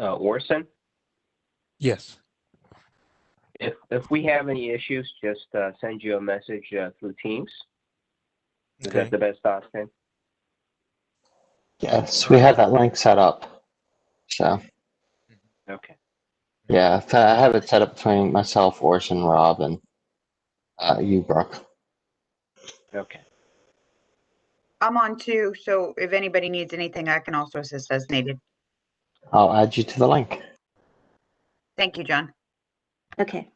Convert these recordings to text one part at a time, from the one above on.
Orson. Yes. If we have any issues, just send you a message through Teams. Is Okay. that the best option? Yes, we have that link set up. So Okay. yeah, I have it set up between myself, Orson, Rob, and you, Brooke. Okay. I'm on too, so if anybody needs anything, I can also assist as needed. I'll add you to the link. Thank you, John. Okay.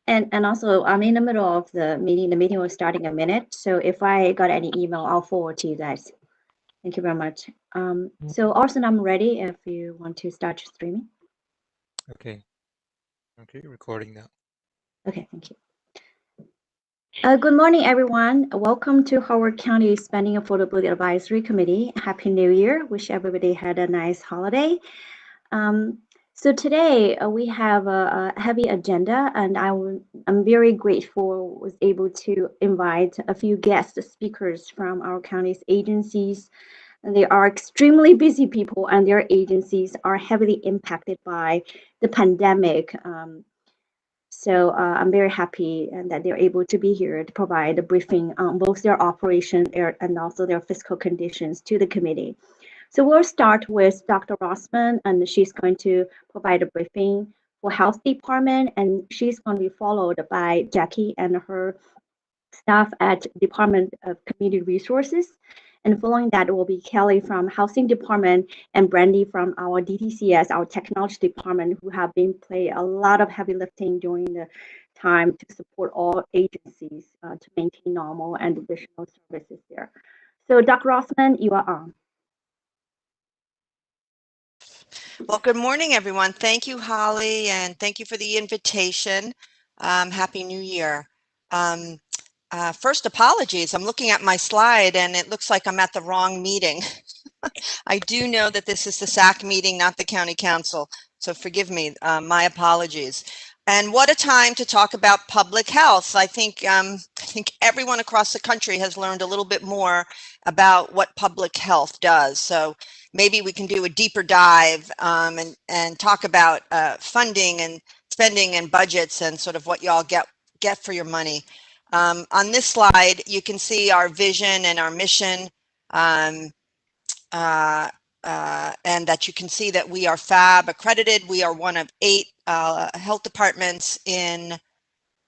And also, I'm in the middle of the meeting. The meeting will start in a minute. So if I got any email, I'll forward to you guys. Thank you very much. So Orson, I'm ready if you want to start streaming. Okay. Okay, recording now. Okay, thank you. Good morning, everyone. Welcome to Howard County Spending Affordability Advisory Committee. Happy New Year. Wish everybody had a nice holiday. So today we have a heavy agenda, and I'm very grateful was able to invite a few guest speakers from our county's agencies. And they are extremely busy people, and their agencies are heavily impacted by the pandemic. So I'm very happy that they're able to be here to provide a briefing on both their operation and also their fiscal conditions to the committee. So we'll start with Dr. Rossman, and she's going to provide a briefing for Health Department, and she's going to be followed by Jackie and her staff at Department of Community Resources. And following that will be Kelly from Housing Department and Brandy from our DTCS, our Technology Department, who have been play a lot of heavy lifting during the time to support all agencies to maintain normal and additional services there. So Dr. Rossman, you are on. Well, good morning, everyone. Thank you, Holly, and thank you for the invitation. Happy New Year. First, apologies. I'm looking at my slide, and it looks like I'm at the wrong meeting. I do know that this is the SAAC meeting, not the County Council, so forgive me. My apologies. And what a time to talk about public health. I think everyone across the country has learned a little bit more about what public health does. So maybe we can do a deeper dive and talk about funding and spending and budgets and sort of what y'all get for your money. On this slide, you can see our vision and our mission, and that you can see that we are FAB accredited. We are one of 8 health departments in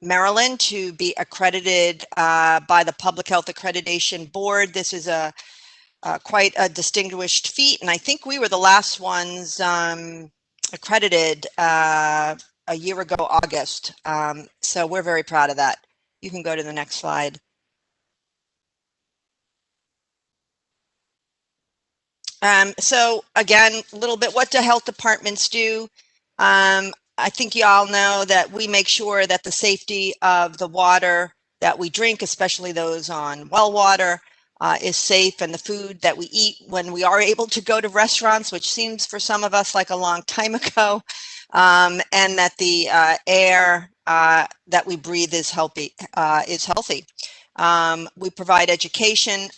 Maryland to be accredited by the Public Health Accreditation Board. This is quite a distinguished feat, and I think we were the last ones accredited a year ago, August. So we're very proud of that. You can go to the next slide. So again, a little bit, what do health departments do? I think you all know that we make sure that the safety of the water that we drink, especially those on well water, is safe, and the food that we eat when we are able to go to restaurants, which seems for some of us like a long time ago, and that the air that we breathe is healthy. We provide education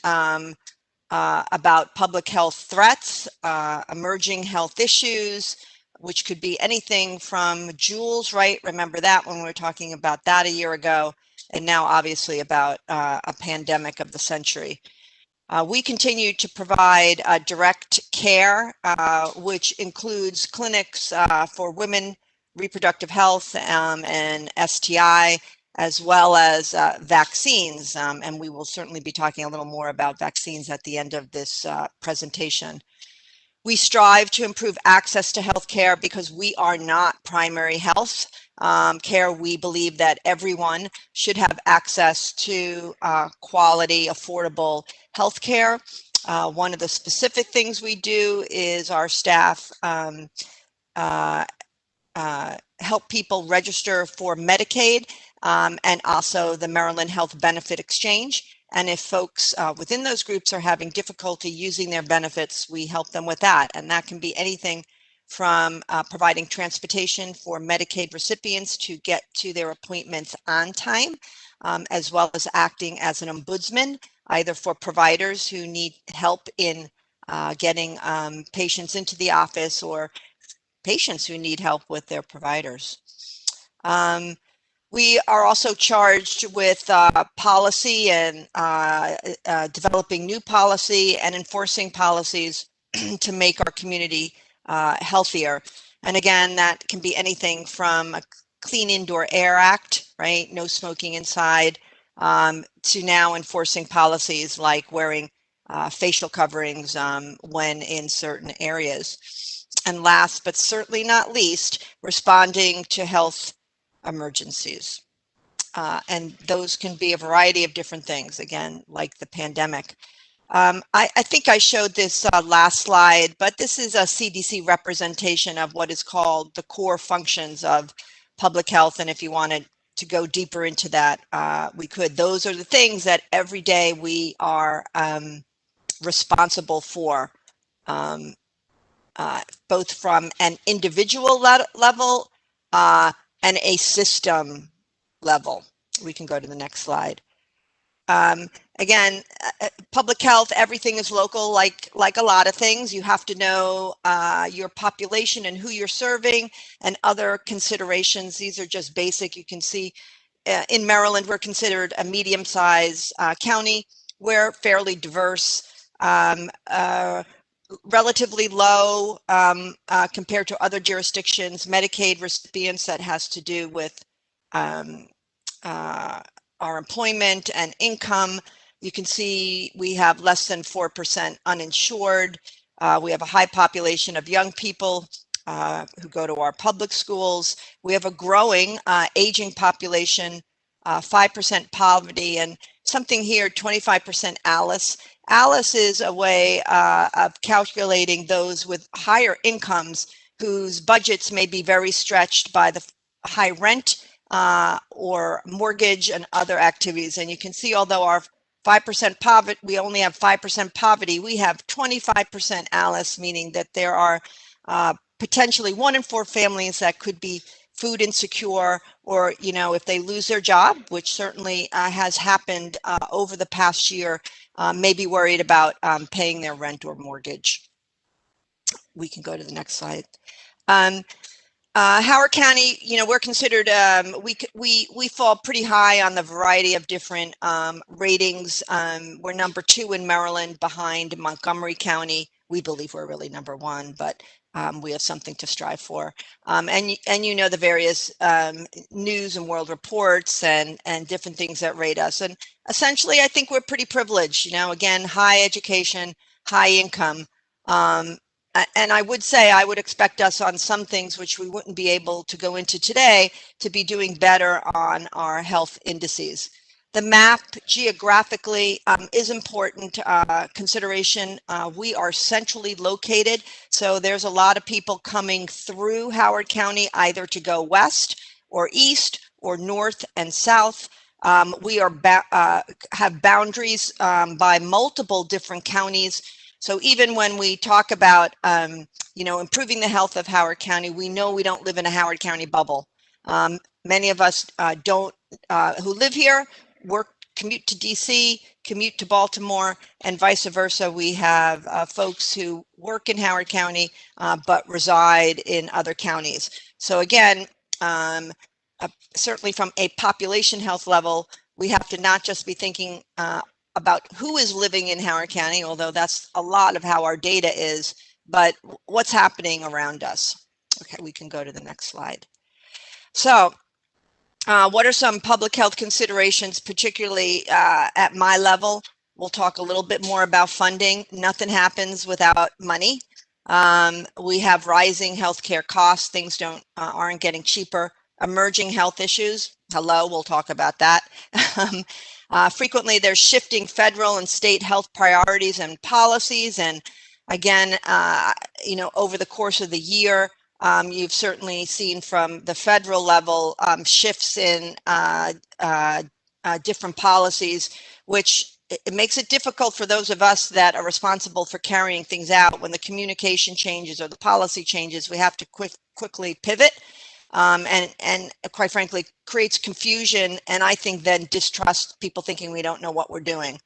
about public health threats, emerging health issues, which could be anything from Jules, right? Remember that when we were talking about that a year ago, and now obviously about a pandemic of the century. We continue to provide direct care, which includes clinics for women, reproductive health, and STI, as well as vaccines. And we will certainly be talking a little more about vaccines at the end of this presentation. We strive to improve access to health care because we are not primary health care. We believe that everyone should have access to quality, affordable health care. One of the specific things we do is our staff help people register for Medicaid and also the Maryland Health Benefit Exchange. And if folks within those groups are having difficulty using their benefits, we help them with that. And that can be anything from providing transportation for Medicaid recipients to get to their appointments on time, as well as acting as an ombudsman, either for providers who need help in getting patients into the office or patients who need help with their providers. We are also charged with policy and developing new policy and enforcing policies to make our community healthier. And again, that can be anything from a Clean Indoor Air Act, right? No smoking inside, to now enforcing policies like wearing facial coverings when in certain areas. And last, but certainly not least, responding to health emergencies. And those can be a variety of different things, again, like the pandemic. I think I showed this last slide, but this is a CDC representation of what is called the core functions of public health. And if you wanted to go deeper into that, we could. Those are the things that every day we are responsible for, both from an individual level and a system level. We can go to the next slide. Again, public health, everything is local, like a lot of things. You have to know your population and who you're serving and other considerations. These are just basic. You can see in Maryland, we're considered a medium-sized county. We're fairly diverse, relatively low compared to other jurisdictions. Medicaid recipients, that has to do with our employment and income. You can see we have less than 4% uninsured. We have a high population of young people who go to our public schools. We have a growing aging population, 5% poverty, and something here, 25% ALICE. ALICE is a way of calculating those with higher incomes whose budgets may be very stretched by the high rent or mortgage and other activities. And you can see, although our 5% poverty, we only have 5% poverty, we have 25% ALICE, meaning that there are potentially 1 in 4 families that could be food insecure, or, you know, if they lose their job, which certainly has happened over the past year, may be worried about paying their rent or mortgage. We can go to the next slide. Howard County, you know, we're considered, we fall pretty high on the variety of different ratings. We're number 2 in Maryland, behind Montgomery County. We believe we're really number 1, but we have something to strive for. And you know the various news and world reports and different things that rate us. And essentially, I think we're pretty privileged. You know, again, high education, high income. And I would say I would expect us on some things which we wouldn't be able to go into today to be doing better on our health indices. The map geographically is important consideration. We are centrally located, so there's a lot of people coming through Howard County either to go west or east or north and south. We are have boundaries by multiple different counties. So even when we talk about, you know, improving the health of Howard County, we know we don't live in a Howard County bubble. Many of us who live here commute to DC, commute to Baltimore, and vice versa. We have folks who work in Howard County but reside in other counties. So again, certainly from a population health level, we have to not just be thinking about who is living in Howard County, although that's a lot of how our data is, but what's happening around us. Okay, we can go to the next slide. So what are some public health considerations, particularly at my level? We'll talk a little bit more about funding. Nothing happens without money. We have rising healthcare costs. Things aren't getting cheaper. Emerging health issues. Hello, we'll talk about that. Frequently, there's shifting federal and state health priorities and policies. And again, you know, over the course of the year, you've certainly seen from the federal level shifts in different policies, which it makes it difficult for those of us that are responsible for carrying things out. When the communication changes or the policy changes, we have to quickly pivot. And quite frankly, creates confusion, and I think then distrust, people thinking we don't know what we're doing.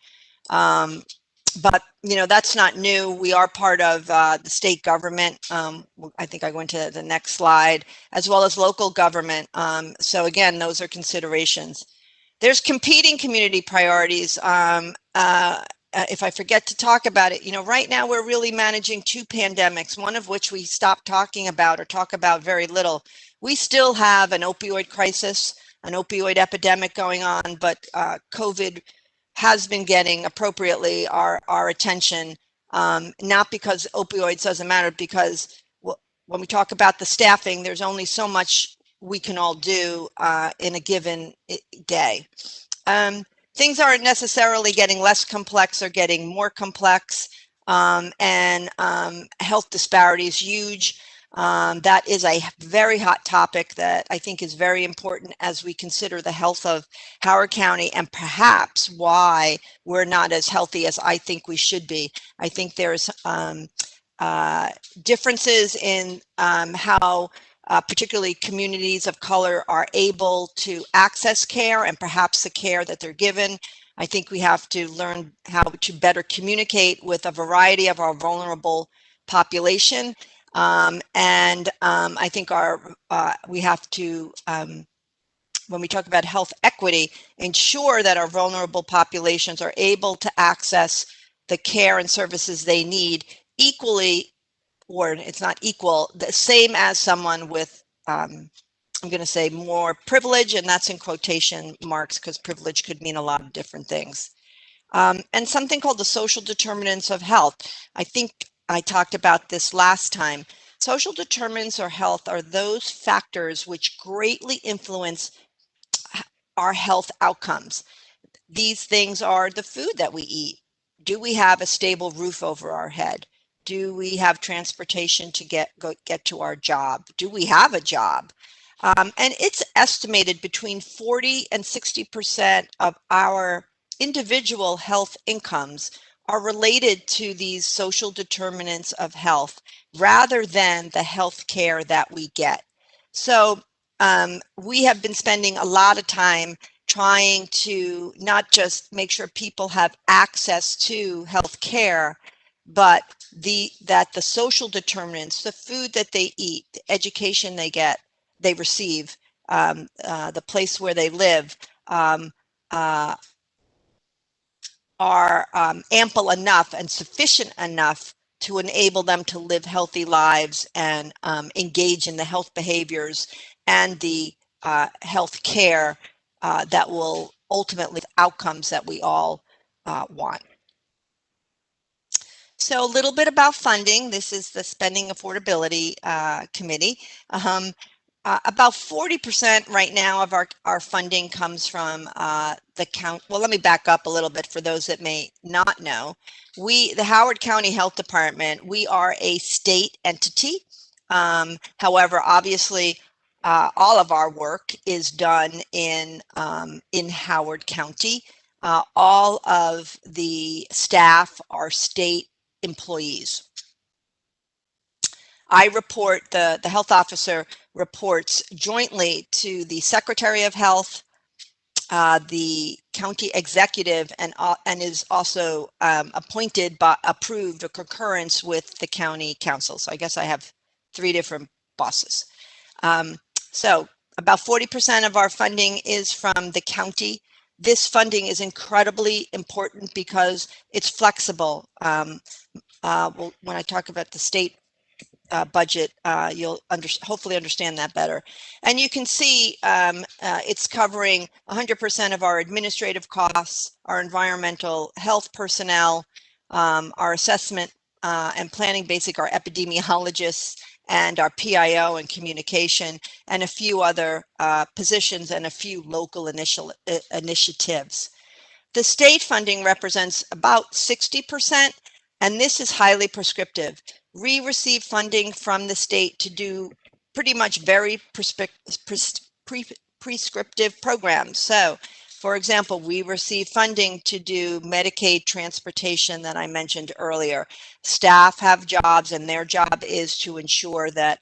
But, you know, that's not new. We are part of the state government. I think I go into the next slide, as well as local government. So again, those are considerations. There's competing community priorities. If I forget to talk about it, you know, right now we're really managing two pandemics, one of which we stopped talking about or talk about very little. We still have an opioid crisis, an opioid epidemic going on, but COVID has been getting appropriately our attention, not because opioids doesn't matter, because when we talk about the staffing, there's only so much we can all do in a given day. Things aren't necessarily getting less complex or getting more complex, and health disparity is huge. That is a very hot topic that I think is very important as we consider the health of Howard County and perhaps why we're not as healthy as I think we should be. I think there's differences in how particularly communities of color are able to access care and perhaps the care that they're given. I think we have to learn how to better communicate with a variety of our vulnerable population. And I think we have to, when we talk about health equity, ensure that our vulnerable populations are able to access the care and services they need equally, or it's not equal, the same as someone with, I'm going to say more privilege, and that's in quotation marks because privilege could mean a lot of different things. And something called the social determinants of health. I think I talked about this last time. Social determinants of health are those factors which greatly influence our health outcomes. These things are the food that we eat. Do we have a stable roof over our head? Do we have transportation to get to our job? Do we have a job? And it's estimated between 40 and 60% of our individual health incomes are related to these social determinants of health rather than the health care that we get. So we have been spending a lot of time trying to not just make sure people have access to health care, but that the social determinants, the food that they eat, the education they receive, the place where they live, are ample enough and sufficient enough to enable them to live healthy lives and engage in the health behaviors and the health care that will ultimately outcomes that we all want. So a little bit about funding. This is the Spending Affordability Committee. About 40% right now of our funding comes from the county. Well, let me back up a little bit for those that may not know. The Howard County Health Department, we are a state entity. However, obviously, all of our work is done in Howard County. All of the staff are state employees. I report, the health officer reports jointly to the Secretary of Health, the county executive, and is also appointed by approved or concurrence with the county council. So I guess I have 3 different bosses. So about 40% of our funding is from the county. This funding is incredibly important because it's flexible. Well, when I talk about the state budget, you'll hopefully understand that better. And you can see it's covering 100% of our administrative costs, our environmental health personnel, our assessment and planning basic, our epidemiologists, and our PIO and communication, and a few other positions and a few local initiatives. The state funding represents about 60%, and this is highly prescriptive. We receive funding from the state to do pretty much very prescriptive programs. So, for example, we receive funding to do Medicaid transportation that I mentioned earlier. Staff have jobs, and their job is to ensure that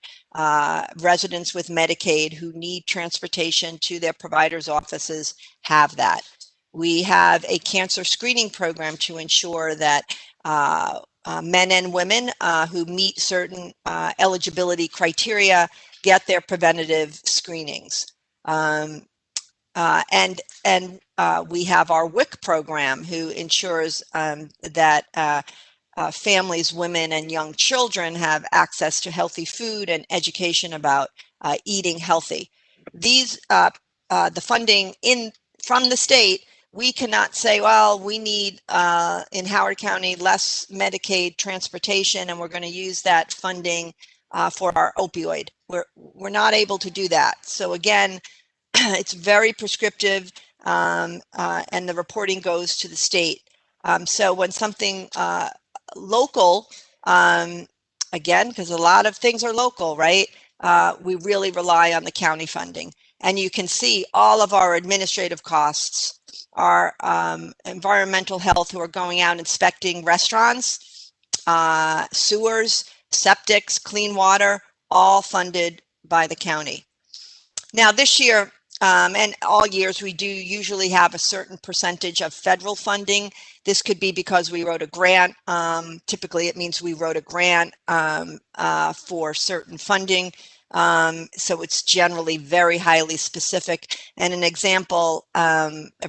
residents with Medicaid who need transportation to their providers' offices have that. We have a cancer screening program to ensure that men and women who meet certain eligibility criteria get their preventative screenings. And we have our WIC program, who ensures that families, women, and young children have access to healthy food and education about eating healthy. These, the funding from the state, we cannot say, well, we need in Howard County less Medicaid transportation, and we're going to use that funding for our opioid. We're not able to do that. So again, it's very prescriptive, and the reporting goes to the state. So when something local, again, because a lot of things are local, right? We really rely on the county funding. And you can see all of our administrative costs, our environmental health, who are going out inspecting restaurants, sewers, septics, clean water, all funded by the county. Now this year, and all years, we do usually have a certain percentage of federal funding. This could be because we wrote a grant. Typically, it means we wrote a grant for certain funding. So it's generally very highly specific. And an example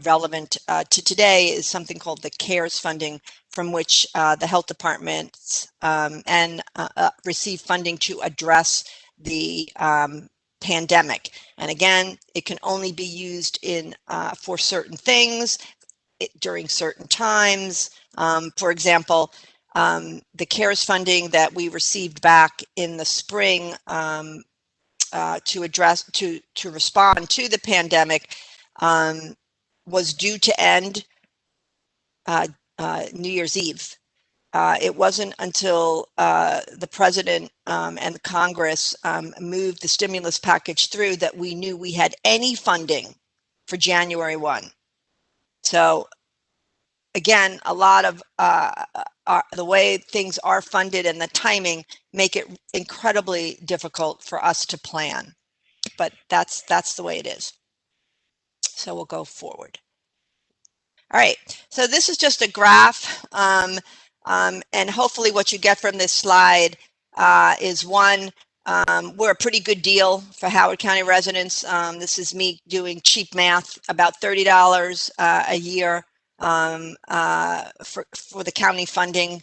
relevant to today is something called the CARES funding, from which the health departments receive funding to address the pandemic. And again, it can only be used for certain things during certain times. For example, the CARES funding that we received back in the spring to respond to the pandemic was due to end New Year's Eve. It wasn't until the president and the Congress moved the stimulus package through that we knew we had any funding for January 1. So again, a lot of the way things are funded and the timing make it incredibly difficult for us to plan. But that's the way it is. So we'll go forward. All right, so this is just a graph. And hopefully what you get from this slide is one, we're a pretty good deal for Howard County residents. This is me doing cheap math, about $30 a year for the county funding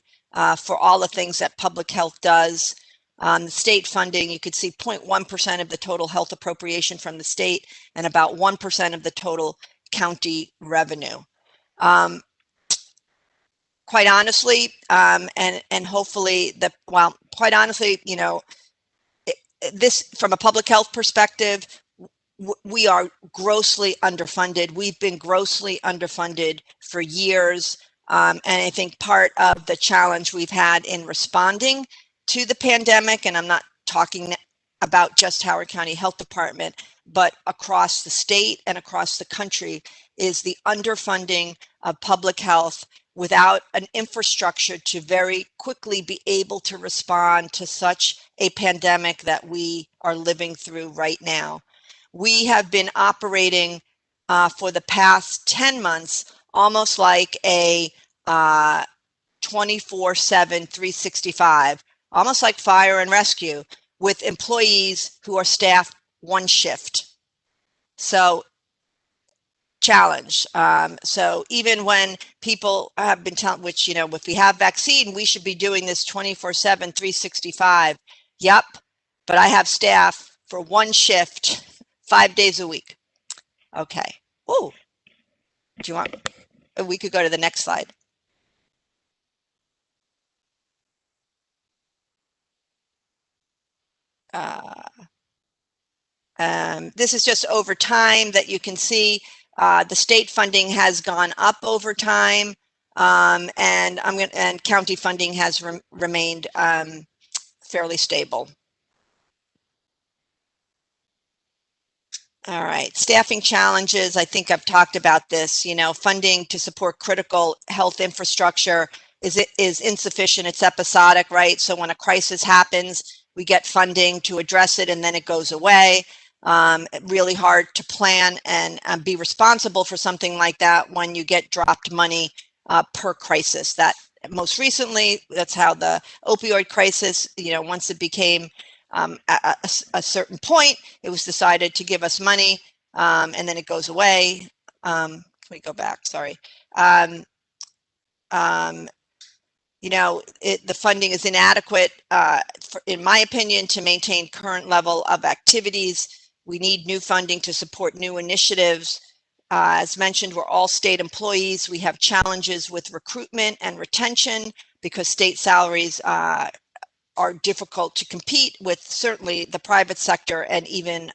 for all the things that public health does. The state funding, you could see 0.1% of the total health appropriation from the state and about 1% of the total county revenue. Quite honestly, and hopefully quite honestly, you know, this from a public health perspective, we are grossly underfunded. We've been grossly underfunded for years. And I think part of the challenge we've had in responding to the pandemic, and I'm not talking about just Howard County Health Department, but across the state and across the country, is the underfunding of public health without an infrastructure to very quickly be able to respond to such a pandemic that we are living through right now. We have been operating for the past 10 months almost like a 24/7, 365, almost like fire and rescue, with employees who are staffed one shift. So challenge. So even when people have been telling, which, you know, if we have vaccine, we should be doing this 24/7, 365. Yep. But I have staff for one shift, 5 days a week. Okay. Oh, do you want, we could go to the next slide. This is just over time that you can see the state funding has gone up over time, and county funding has remained fairly stable. All right, staffing challenges. I think I've talked about this. You know, funding to support critical health infrastructure is insufficient. It's episodic, right? So when a crisis happens, we get funding to address it, and then it goes away. Really hard to plan and be responsible for something like that when you get dropped money per crisis. That most recently, that's how the opioid crisis, once it became a certain point, it was decided to give us money, and then it goes away. Can we go back? Sorry. The funding is inadequate, in my opinion, to maintain current level of activities. We need new funding to support new initiatives. As mentioned, we're all state employees. We have challenges with recruitment and retention because state salaries are difficult to compete with, certainly the private sector and even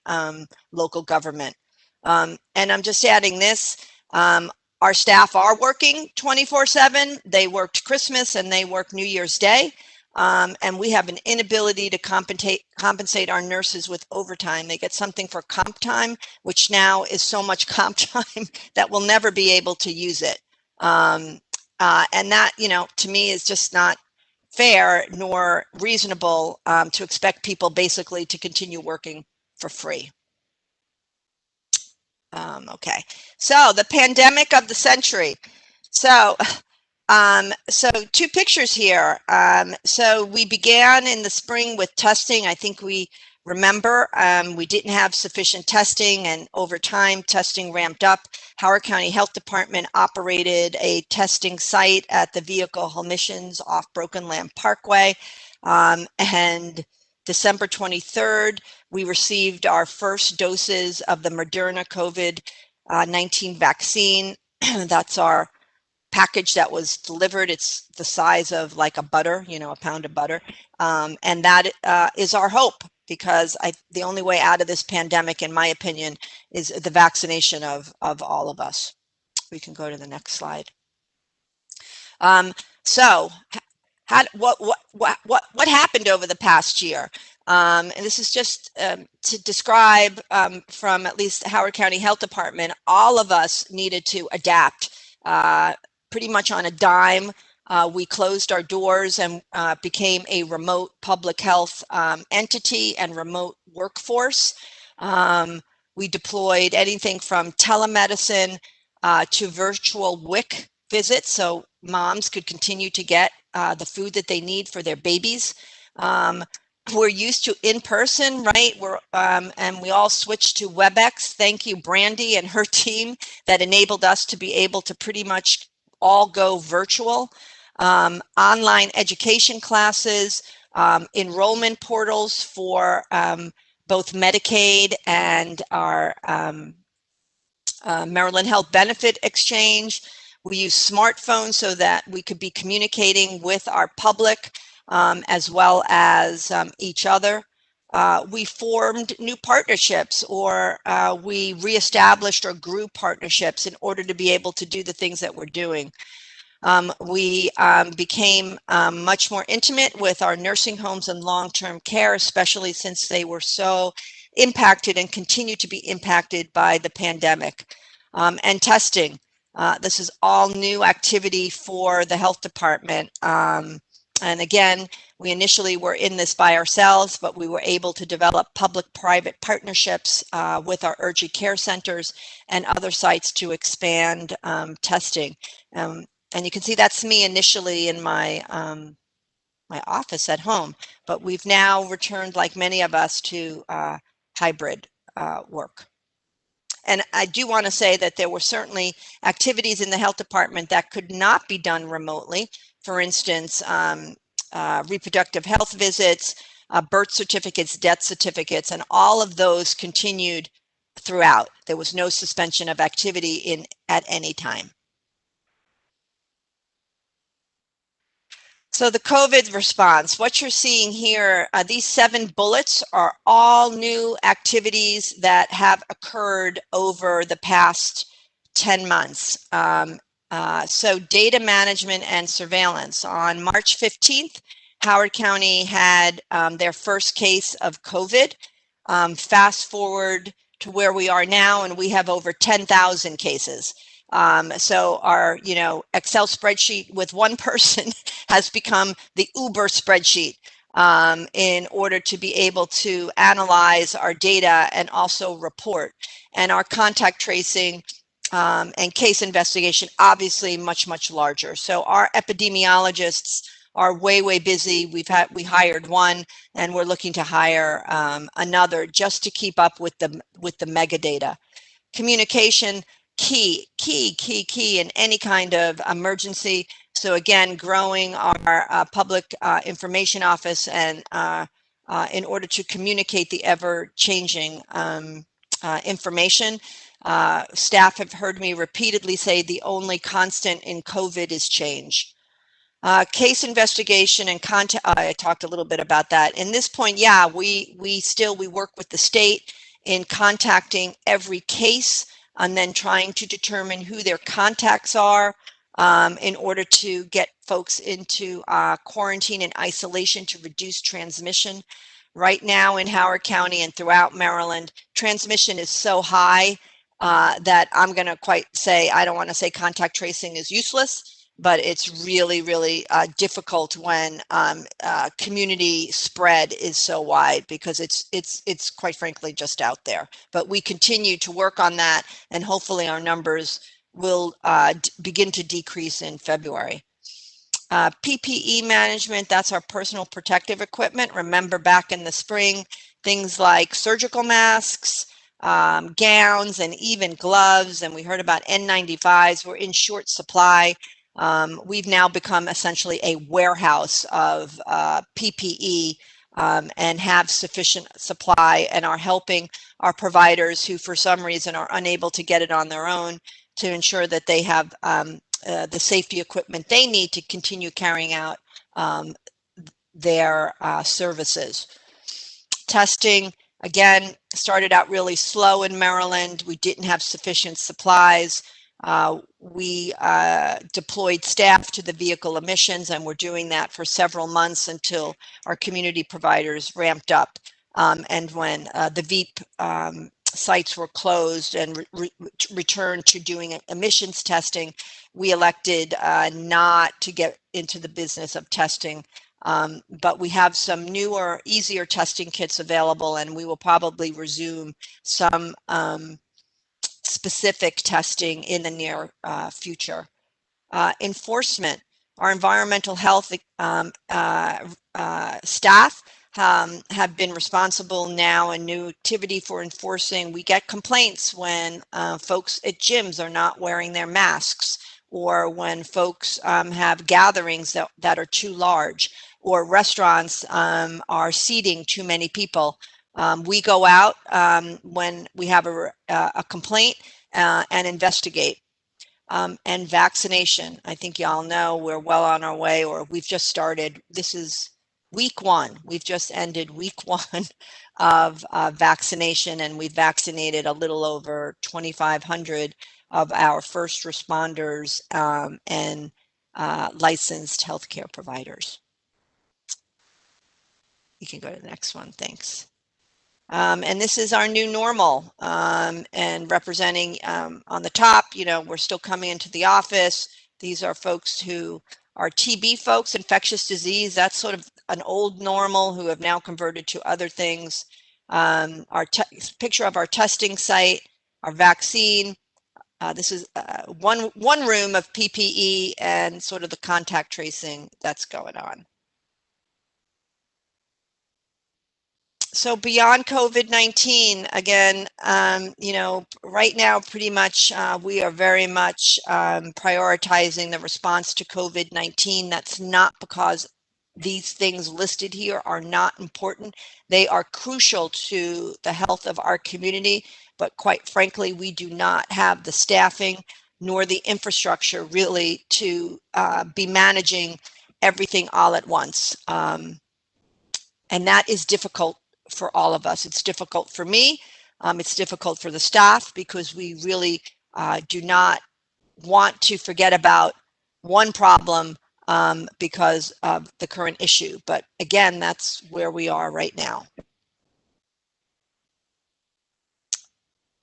local government. And I'm just adding this. Our staff are working 24/7. They worked Christmas and they work New Year's Day. And we have an inability to compensate our nurses with overtime. They get something for comp time, which now is so much comp time that we'll never be able to use it. And that, to me is just not fair nor reasonable to expect people basically to continue working for free. Okay, so the pandemic of the century. So two pictures here. So we began in the spring with testing. I think we remember we didn't have sufficient testing, and over time testing ramped up. Howard County Health Department operated a testing site at the vehicle emissions off Broken Lamb Parkway. And December 23rd, we received our first doses of the Moderna COVID-19 vaccine. That's our package that was delivered. It's the size of like a butter, a pound of butter. And that is our hope, because the only way out of this pandemic, in my opinion, is the vaccination of all of us. We can go to the next slide. So what happened over the past year? And this is just to describe from at least Howard County Health Department, all of us needed to adapt pretty much on a dime. We closed our doors and became a remote public health entity and remote workforce. We deployed anything from telemedicine to virtual WIC visits, so moms could continue to get the food that they need for their babies. We're used to in-person, right? And we all switched to WebEx. Thank you, Brandy and her team, that enabled us to be able to pretty much all go virtual. Online education classes, enrollment portals for both Medicaid and our Maryland Health Benefit Exchange. We use smartphones so that we could be communicating with our public as well as each other. We formed new partnerships, or we reestablished or grew partnerships in order to be able to do the things that we're doing. We became much more intimate with our nursing homes and long-term care, especially since they were so impacted and continue to be impacted by the pandemic. And testing. This is all new activity for the health department. And again, we initially were in this by ourselves, but we were able to develop public-private partnerships with our urgent care centers and other sites to expand testing. And you can see that's me initially in my my office at home, but we've now returned, like many of us, to hybrid work. And I do want to say that there were certainly activities in the health department that could not be done remotely. For instance, reproductive health visits, birth certificates, death certificates, and all of those continued throughout. There was no suspension of activity at any time. So the COVID response, what you're seeing here, these 7 bullets are all new activities that have occurred over the past 10 months. So data management and surveillance. On March 15th, Howard County had their first case of COVID. Fast forward to where we are now, and we have over 10,000 cases. So our, Excel spreadsheet with one person has become the Uber spreadsheet. in order to be able to analyze our data and also report. And our contact tracing and case investigation, obviously much larger. So our epidemiologists are way busy. We hired one, and we're looking to hire another just to keep up with the mega data. Communication, key in any kind of emergency. So again, growing our public information office and in order to communicate the ever-changing information. Staff have heard me repeatedly say the only constant in COVID is change. Case investigation and contact, I talked a little bit about that. In this point, yeah, we work with the state in contacting every case and then trying to determine who their contacts are in order to get folks into quarantine and isolation to reduce transmission. Right now in Howard County and throughout Maryland, transmission is so high that I'm going to I don't want to say contact tracing is useless, but it's really difficult when community spread is so wide, because it's quite frankly just out there. But we continue to work on that, and hopefully our numbers will begin to decrease in February. PPE management, that's our personal protective equipment. Remember back in the spring, things like surgical masks, gowns, and even gloves, and we heard about N95s were in short supply. We've now become essentially a warehouse of PPE and have sufficient supply, and are helping our providers who for some reason are unable to get it on their own to ensure that they have the safety equipment they need to continue carrying out their services. Testing, again, started out really slow in Maryland. We didn't have sufficient supplies. We deployed staff to the vehicle emissions, and we're doing that for several months until our community providers ramped up. And when the VEEP sites were closed and returned to doing emissions testing, we elected not to get into the business of testing. But we have some newer, easier testing kits available, and we will probably resume some specific testing in the near future. Enforcement, our environmental health staff have been responsible now, and new activity for enforcing. We get complaints when folks at gyms are not wearing their masks, or when folks have gatherings that are too large, or restaurants are seating too many people. We go out when we have a complaint and investigate. And vaccination, I think y'all know we're well on our way, or we've just started. This is week 1. We've just ended week 1 of vaccination, and we've vaccinated a little over 2,500 of our first responders and licensed healthcare providers. You can go to the next one, thanks. And this is our new normal, and representing on the top, we're still coming into the office. These are folks who are TB folks, infectious disease. That's sort of an old normal, who have now converted to other things. Our picture of our testing site, our vaccine. This is one room of PPE and sort of the contact tracing that's going on. So beyond COVID-19, again, right now, pretty much, we are very much prioritizing the response to COVID-19. That's not because these things listed here are not important. They are crucial to the health of our community, but quite frankly, we do not have the staffing nor the infrastructure really to be managing everything all at once. And that is difficult for all of us. It's difficult for me. It's difficult for the staff, because we really do not want to forget about one problem because of the current issue. But again, that's where we are right now. We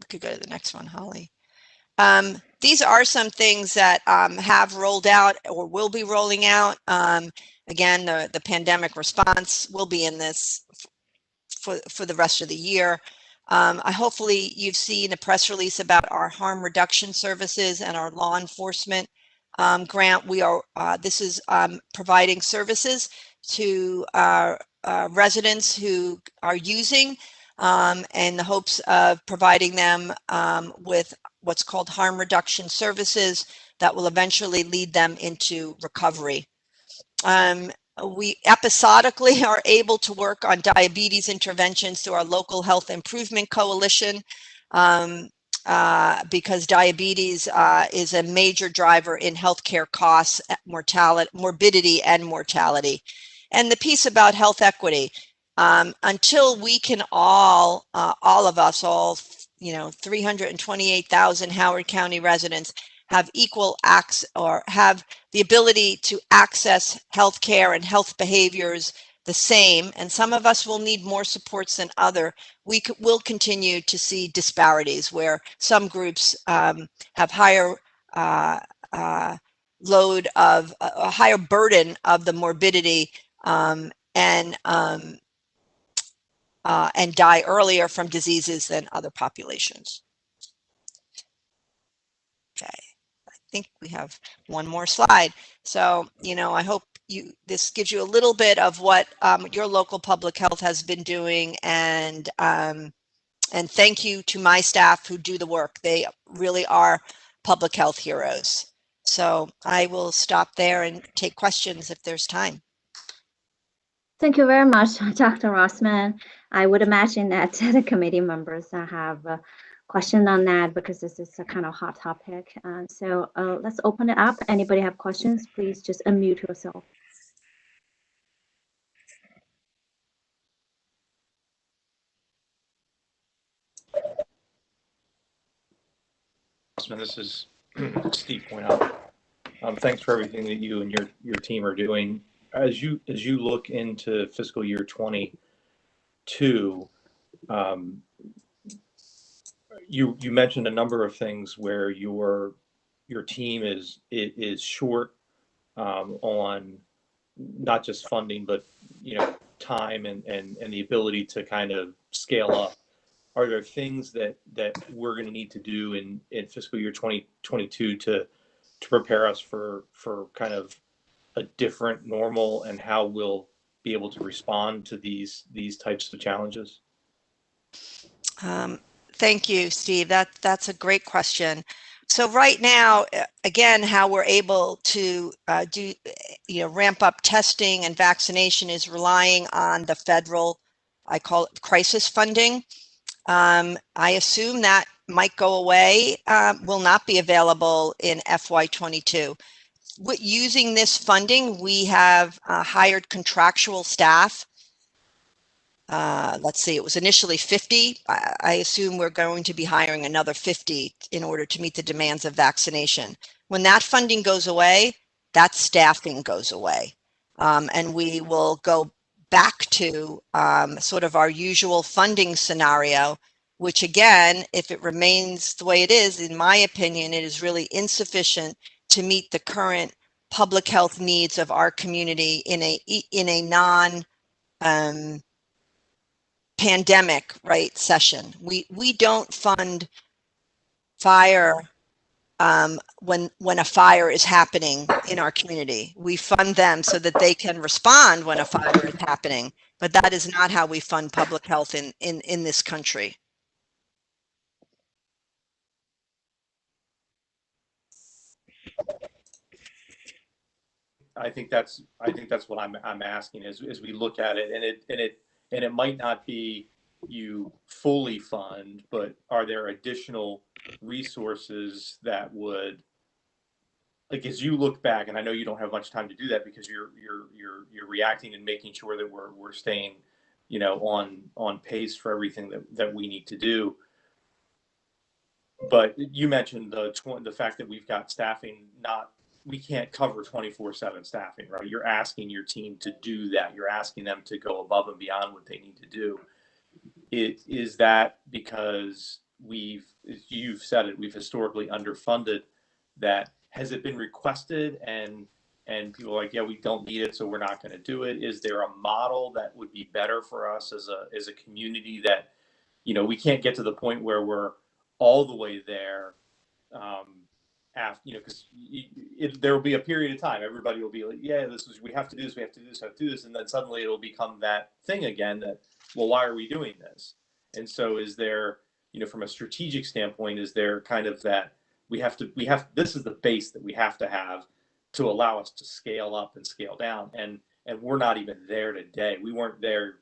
could go to the next one, Holly. These are some things that have rolled out or will be rolling out. Again, the pandemic response will be in this for the rest of the year. Hopefully you've seen a press release about our harm reduction services and our law enforcement grant. This is providing services to our residents who are using in the hopes of providing them with what's called harm reduction services that will eventually lead them into recovery. We episodically are able to work on diabetes interventions through our local health improvement coalition because diabetes is a major driver in healthcare costs, mortality, morbidity, and mortality. And the piece about health equity, until we can all of us, 328,000 Howard County residents have equal access or have the ability to access healthcare and health behaviors the same, and some of us will need more supports than other, will continue to see disparities where some groups have higher load of a higher burden of the morbidity and die earlier from diseases than other populations. Okay, I think we have one more slide. So, I hope this gives you a little bit of what your local public health has been doing, and thank you to my staff who do the work. They really are public health heroes. So I will stop there and take questions if there's time. Thank you very much, Dr. Rossman. I would imagine that the committee members have a question on that because this is a kind of hot topic. So let's open it up. Anybody have questions? Please just unmute yourself. This is Steve point out. Thanks for everything that you and your team are doing. As you look into fiscal year 22, you mentioned a number of things where your team is short on not just funding but time and the ability to kind of scale up. Are there things that we're going to need to do in fiscal year 2022 to prepare us for kind of a different normal, and how we'll be able to respond to these types of challenges? Thank you, Steve. That's a great question. So right now, again, how we're able to ramp up testing and vaccination is relying on the federal, I call it crisis funding. I assume that might go away, will not be available in FY22. Using this funding, we have hired contractual staff. Let's see, it was initially 50. I assume we're going to be hiring another 50 in order to meet the demands of vaccination. When that funding goes away, that staffing goes away. And we will go back to sort of our usual funding scenario, which again, if it remains the way it is, in my opinion, it is really insufficient to meet the current public health needs of our community in a non pandemic session. We don't fund fire when a fire is happening in our community. We fund them so that they can respond when a fire is happening, but that is not how we fund public health in this country. I think that's what I'm asking as we look at it, and it might not be you fully fund, but are there additional resources that would, like, as you look back, and I know you don't have much time to do that because you're reacting and making sure that we're staying on pace for everything that we need to do. But you mentioned the fact that we've got staffing we can't cover 24/7 staffing, right? You're asking your team to do that. You're asking them to go above and beyond what they need to do. Is that because you've said it, we've historically underfunded that? Has it been requested, and and people are like, yeah, we don't need it, so we're not going to do it. Is there a model that would be better for us as a community that, we can't get to the point where we're all the way there, after, because there will be a period of time, everybody will be like, yeah, we have to do this, we have to do this, we have to do this, and then suddenly it'll become that thing again that, well, why are we doing this? And so is there, from a strategic standpoint, is there kind of that this is the base that we have to have to allow us to scale up and scale down, and we're not even there today. We weren't there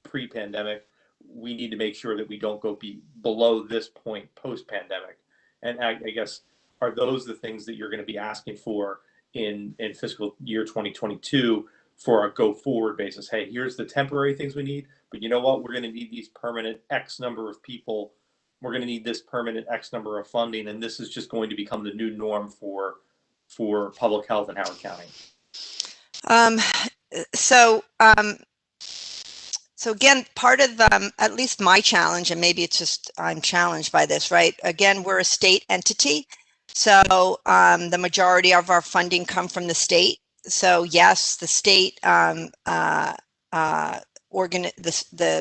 pre-pandemic. We need to make sure that we don't go below this point post-pandemic. And I guess, are those the things that you're going to be asking for in fiscal year 2022 for a go forward basis? Hey, here's the temporary things we need, but you know what? We're going to need these permanent X number of people. We're going to need this permanent X number of funding, and this is just going to become the new norm for public health in Howard County. So again, part of at least my challenge, and maybe it's just I'm challenged by this, right? Again, we're a state entity, so the majority of our funding come from the state. So yes, the state the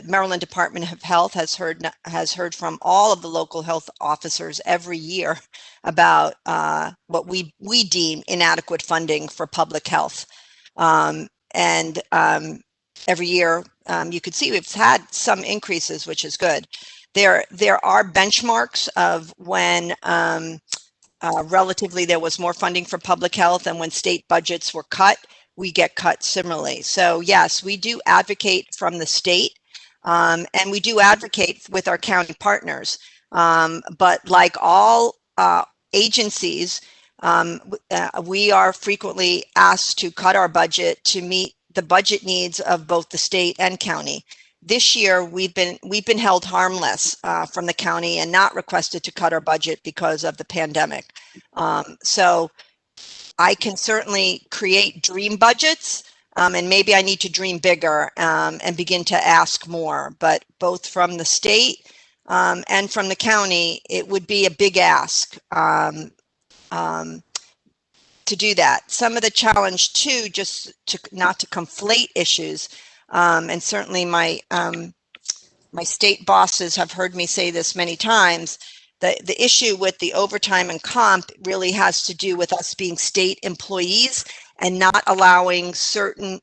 Maryland Department of Health has heard from all of the local health officers every year about what we deem inadequate funding for public health, and every year you could see we've had some increases, which is good. There are benchmarks of when relatively there was more funding for public health, and when state budgets were cut, we get cut similarly. So yes, we do advocate from the state, and we do advocate with our county partners. But like all agencies, we are frequently asked to cut our budget to meet the budget needs of both the state and county. This year, we've been held harmless from the county and not requested to cut our budget because of the pandemic. So I can certainly create dream budgets, and maybe I need to dream bigger and begin to ask more. But both from the state and from the county, it would be a big ask to do that. Some of the challenge too, just not to conflate issues, and certainly my state bosses have heard me say this many times. The issue with the overtime and comp really has to do with us being state employees and not allowing certain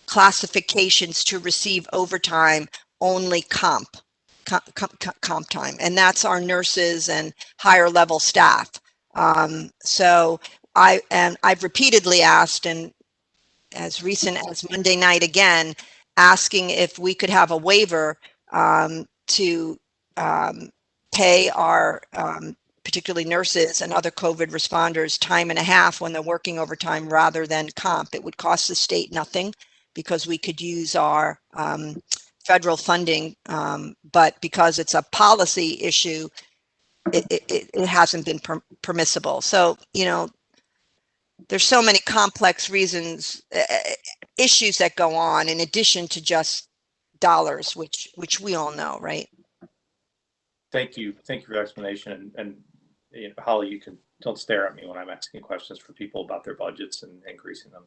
classifications to receive overtime, only comp time, and that's our nurses and higher level staff. So I've repeatedly asked, and as recent as Monday night again, asking if we could have a waiver to pay our particularly nurses and other COVID responders time and a half when they're working overtime rather than comp. It would cost the state nothing because we could use our federal funding, but because it's a policy issue, it hasn't been permissible. So, there's so many complex reasons, issues that go on in addition to just dollars, which we all know, right? Thank you for the explanation. And Holly, don't stare at me when I'm asking questions for people about their budgets and increasing them.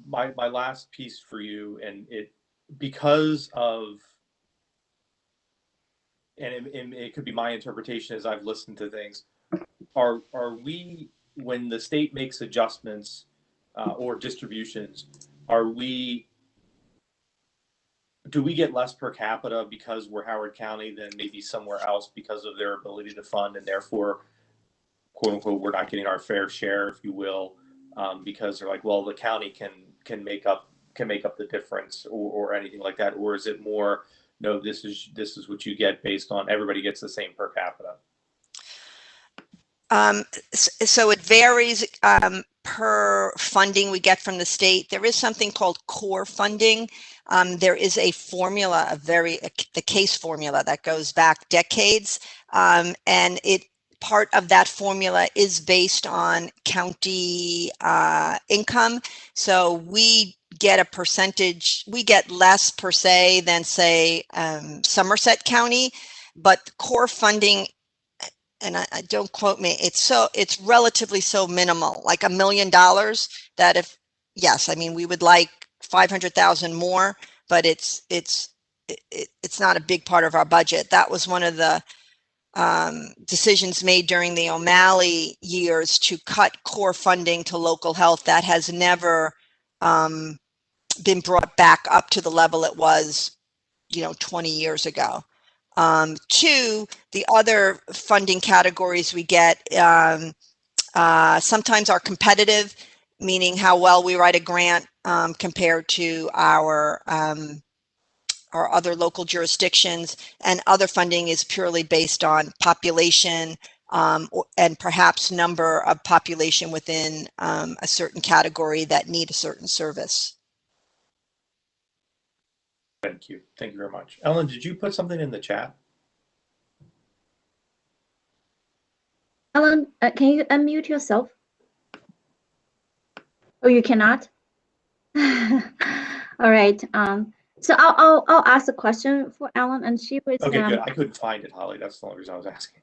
My last piece for you, and because of, and it could be my interpretation as I've listened to things, are we, when the state makes adjustments or distributions, do we get less per capita because we're Howard County than maybe somewhere else because of their ability to fund, and therefore, quote unquote, we're not getting our fair share, if you will, because they're like, well, the county can make up the difference or anything like that? Or is it more, no, this is what you get based on everybody gets the same per capita? So it varies per funding we get from the state. There is something called core funding. There is a formula, the case formula that goes back decades, and part of that formula is based on county income. So we get a percentage, we get less per se than say Somerset County, but core funding and I don't quote me, it's relatively so minimal, like $1 million, that if, yes, I mean, we would like 500,000 more, but it's not a big part of our budget. That was one of the decisions made during the O'Malley years to cut core funding to local health. That has never been brought back up to the level it was, 20 years ago. Two, the other funding categories we get sometimes are competitive, meaning how well we write a grant compared to our other local jurisdictions, and other funding is purely based on population and perhaps number of population within a certain category that need a certain service. Thank you. Thank you very much. Ellen, did you put something in the chat? Ellen, can you unmute yourself? Oh, you cannot? All right. So I'll ask a question for Ellen, and she was. Okay, good. I couldn't find it, Holly. That's the only reason I was asking.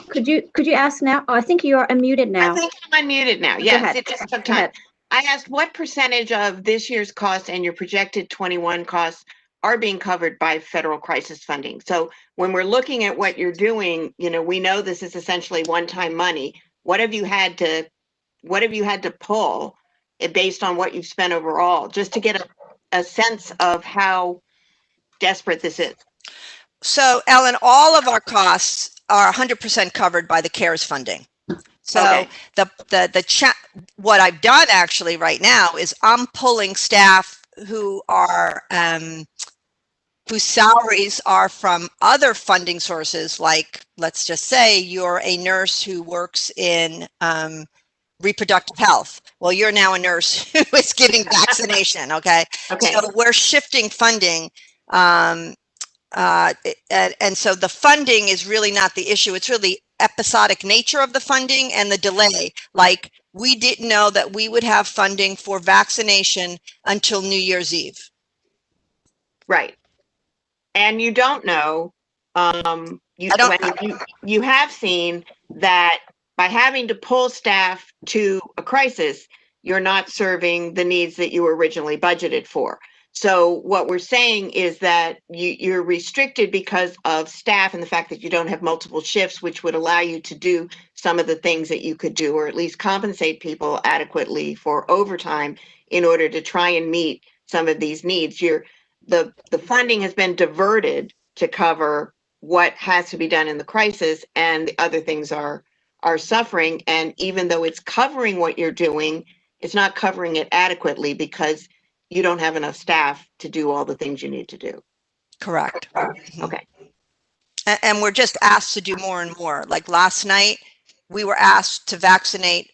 Could you ask now? Oh, I think you are unmuted now. I think I'm unmuted now. Go Yes, ahead. it just took Go time. ahead. I asked what percentage of this year's costs and your projected 21 costs are being covered by federal crisis funding. So when we're looking at what you're doing, we know this is essentially one-time money. What have you had to pull based on what you've spent overall, just to get a sense of how desperate this is? So, Ellen, all of our costs are 100% covered by the CARES funding. So Okay. what I've done actually right now is I'm pulling staff who are whose salaries are from other funding sources, like, let's just say you're a nurse who works in reproductive health. Well, you're now a nurse who is giving vaccination. Okay. Okay. So we're shifting funding. And so the funding is really not the issue. It's really episodic nature of the funding and the delay. Like, we didn't know that we would have funding for vaccination until New Year's Eve. Right. And you don't know, you have seen that by having to pull staff to a crisis, you're not serving the needs that you were originally budgeted for. So what we're saying is that you're restricted because of staff and the fact that you don't have multiple shifts, which would allow you to do some of the things that you could do, or at least compensate people adequately for overtime in order to try and meet some of these needs. The funding has been diverted to cover what has to be done in the crisis, and the other things are suffering. And even though it's covering what you're doing, it's not covering it adequately because you don't have enough staff to do all the things you need to do. Correct. Okay. And we're just asked to do more and more. Like last night, we were asked to vaccinate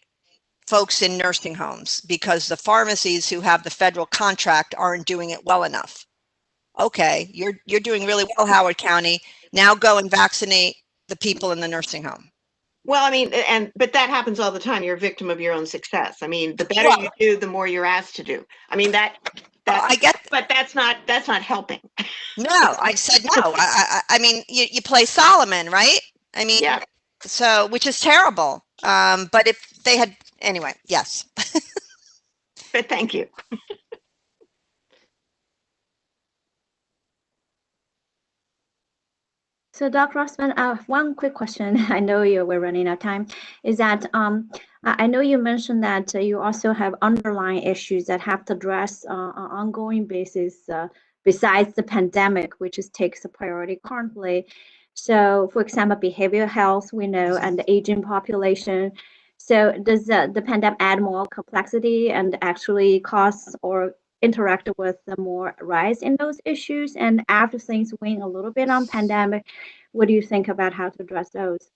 folks in nursing homes because the pharmacies who have the federal contract aren't doing it well enough. Okay, you're doing really well, Howard County. Now go and vaccinate the people in the nursing home. Well, I mean, but that happens all the time. You're a victim of your own success. I mean, the better you do, the more you're asked to do. I mean, I get, but that's not helping. No, I said no. I mean, you play Solomon, right? I mean, yeah. So, which is terrible. But if they had, anyway, yes. But thank you. So, Dr. Rossman, one quick question. I know we're running out of time. Is that I know you mentioned that you also have underlying issues that have to address on an ongoing basis besides the pandemic, which takes a priority currently. So, for example, behavioral health, we know, and the aging population. So, does the pandemic add more complexity and actually cause or interact with the more rise in those issues? And after things wane a little bit on pandemic, what do you think about how to address those?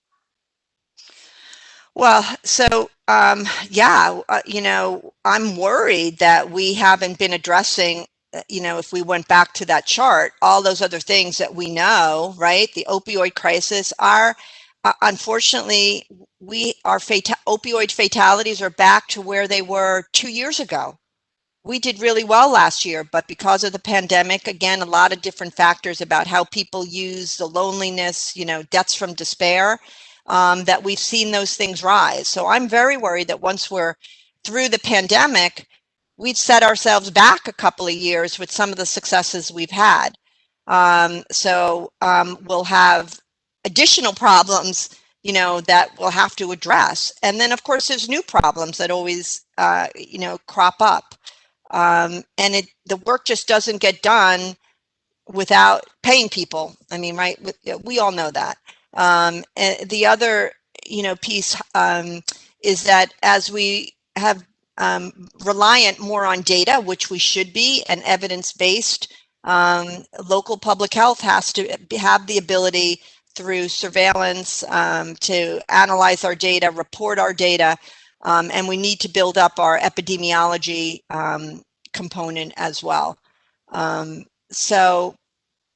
Well, so yeah, I'm worried that we haven't been addressing, if we went back to that chart, all those other things that we know, right? The opioid crisis are, unfortunately, opioid fatalities are back to where they were 2 years ago. We did really well last year, but because of the pandemic, again, a lot of different factors about how people use the loneliness, deaths from despair. that we've seen those things rise. So I'm very worried that once we're through the pandemic, we've set ourselves back a couple of years with some of the successes we've had. We'll have additional problems, you know, that we'll have to address. And then of course there's new problems that always, you know, crop up. The work just doesn't get done without paying people. I mean, right? We all know that. And the other, you know, piece is that as we have reliant more on data, which we should be, and evidence-based, local public health has to have the ability through surveillance to analyze our data, report our data, and we need to build up our epidemiology component as well. So,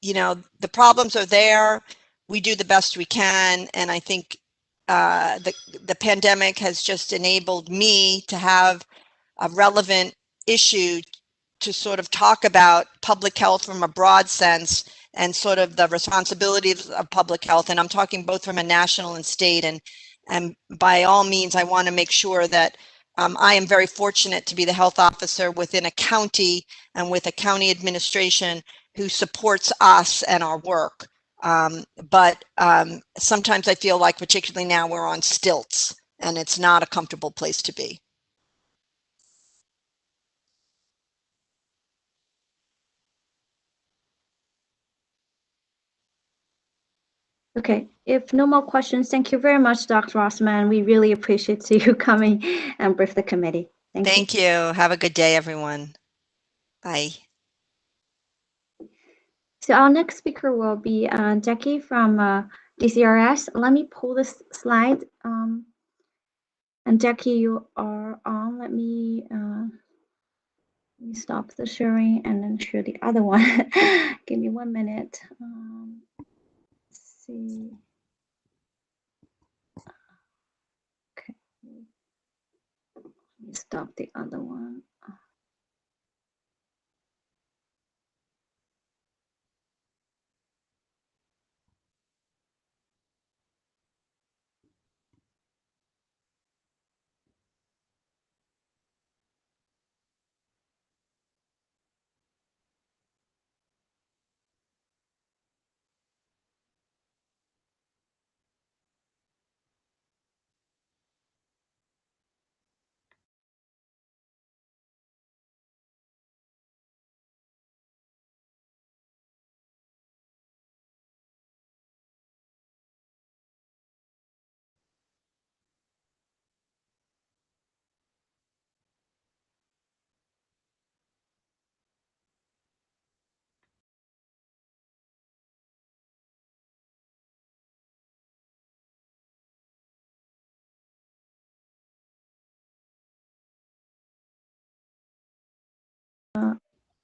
you know, the problems are there. We do the best we can. And I think the pandemic has just enabled me to have a relevant issue to sort of talk about public health from a broad sense and sort of the responsibilities of public health. And I'm talking both from a national and state. And by all means, I want to make sure that I am very fortunate to be the health officer within a county and with a county administration who supports us and our work. But sometimes I feel like, particularly now, we're on stilts and it's not a comfortable place to be. Okay, if no more questions, thank you very much, Dr. Rossman. We really appreciate you coming and brief the committee. Thank you. Have a good day, everyone. Bye. So our next speaker will be Jackie from DCRS. Let me pull this slide. And Jackie, you are on. Let me stop the sharing and then share the other one. Give me 1 minute. Let's see. Okay. Let me stop the other one.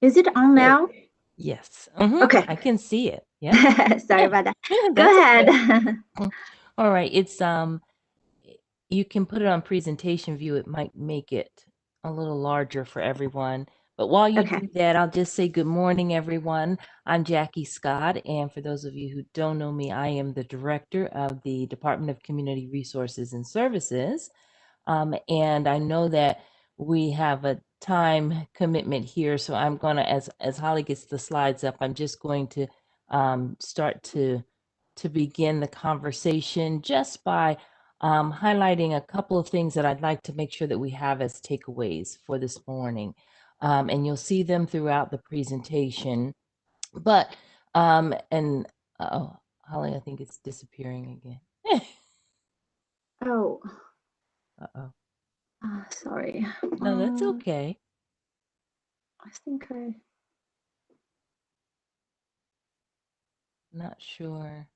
Is it on now? Yes. Okay. I can see it. Yeah. Sorry about that. Go That's ahead. okay. All right. It's you can put it on presentation view. It might make it a little larger for everyone. But while you Okay. do that, I'll just say good morning, everyone. I'm Jackie Scott, and for those of you who don't know me, I am the director of the Department of Community Resources and Services. And I know that we have a time commitment here, so I'm going to, as Holly gets the slides up, I'm just going to start to begin the conversation just by highlighting a couple of things that I'd like to make sure that we have as takeaways for this morning. And you'll see them throughout the presentation. But, oh, Holly, I think it's disappearing again. Oh, Uh-oh. sorry. No, that's okay. I think Not sure.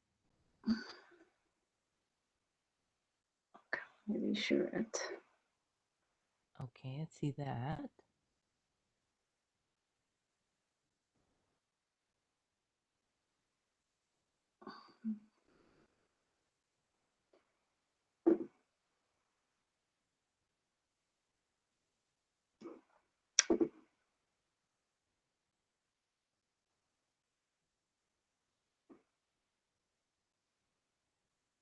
maybe share it. Okay, I see that.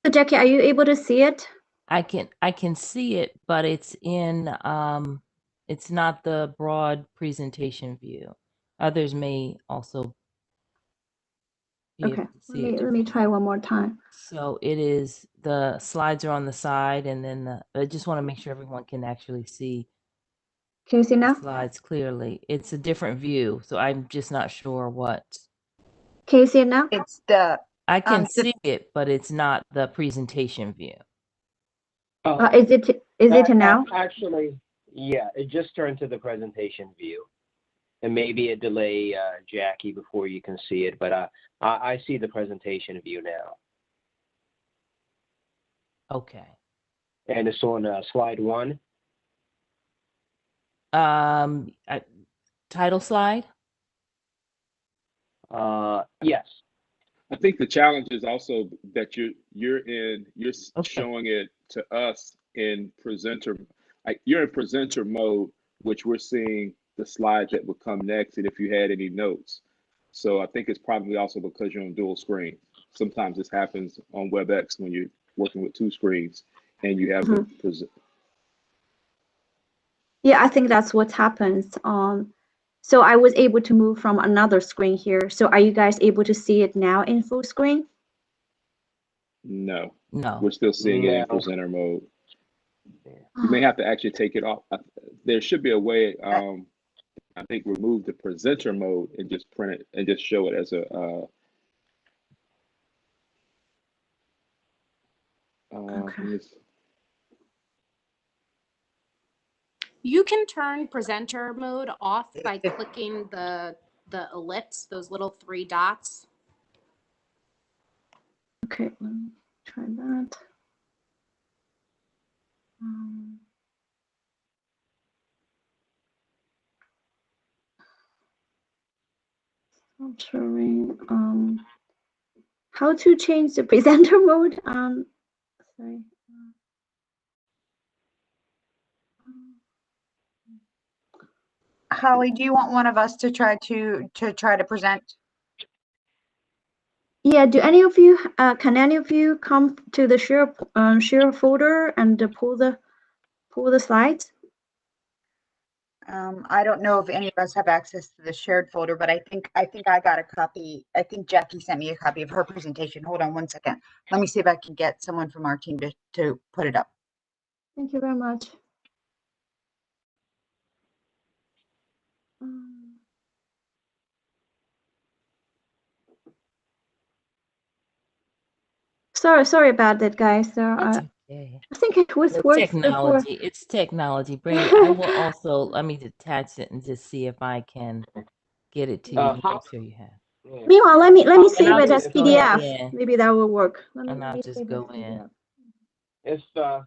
So Jackie, are you able to see it? I can see it, but it's in it's not the broad presentation view. Others may also be Okay, able to see it. let me try one more time. So it is, the slides are on the side, and then I just want to make sure everyone can actually see Can you see the now? slides clearly. It's a different view, so I'm just not sure what. Can you see it now? It's the, I can the- see it, but it's not the presentation view. Is it now? Actually, yeah, it just turned to the presentation view. And maybe a delay, Jackie, before you can see it, but I see the presentation view now. Okay. And it's on slide 1. Title slide? Yes. I think the challenge is also that you're Okay. showing it to us in presenter, like you're in presenter mode, which we're seeing the slides that would come next, and if you had any notes. So I think it's probably also because you're on dual screen. Sometimes this happens on WebEx when you're working with 2 screens and you have the present. Yeah, I think that's what happens. So I was able to move from another screen here. So are you guys able to see it now in full screen? No, No. we're still seeing it in No. presenter mode. You may have to actually take it off. There should be a way, I think, remove the presenter mode and just print it and just show it as a, Okay. You can turn presenter mode off by clicking the ellipse, those little 3 dots. Okay, let me try that. Stop sharing. How to change the presenter mode? Sorry. Holly, do you want one of us to try to present? Yeah, do any of you, can any of you come to the share folder and pull the slides? I don't know if any of us have access to the shared folder, but I think I got a copy. I think Jackie sent me a copy of her presentation. Hold on one second. Let me see if I can get someone from our team to put it up. Thank you very much. Sorry about that, guys. That's okay. I think it was It's works before. technology. It's technology. Brandy, I will also, let me detach it and just see if I can get it to you. Make sure you have. Meanwhile, let me save I'll it as just go PDF. in. Maybe that will work. And I'll just save it go as in. PDF. If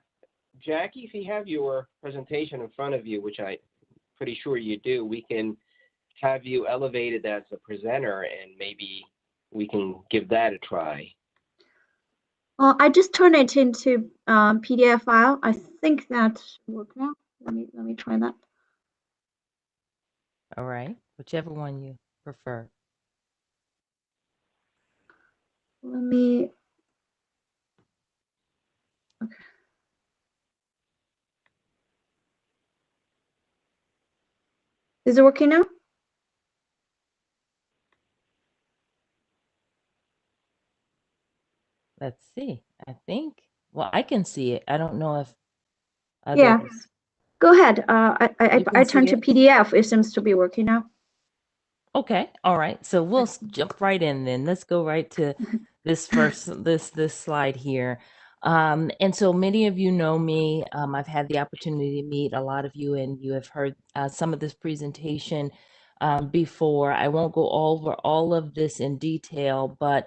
Jackie, if you have your presentation in front of you, which I'm pretty sure you do, we can have you elevated as a presenter, and maybe we can give that a try. I just turned it into PDF file. I think that should work now. Let me try that. All right. Whichever one you prefer. Let me. Okay. Is it working now? Let's see. I think, well, I can see it. I don't know if others. Yeah. Go ahead. You I can turned see to it? PDF. It seems to be working now. Okay. All right. So we'll jump right in then. Let's go right to this this slide here. And so many of you know me. I've had the opportunity to meet a lot of you, and you have heard some of this presentation before. I won't go over all of this in detail, but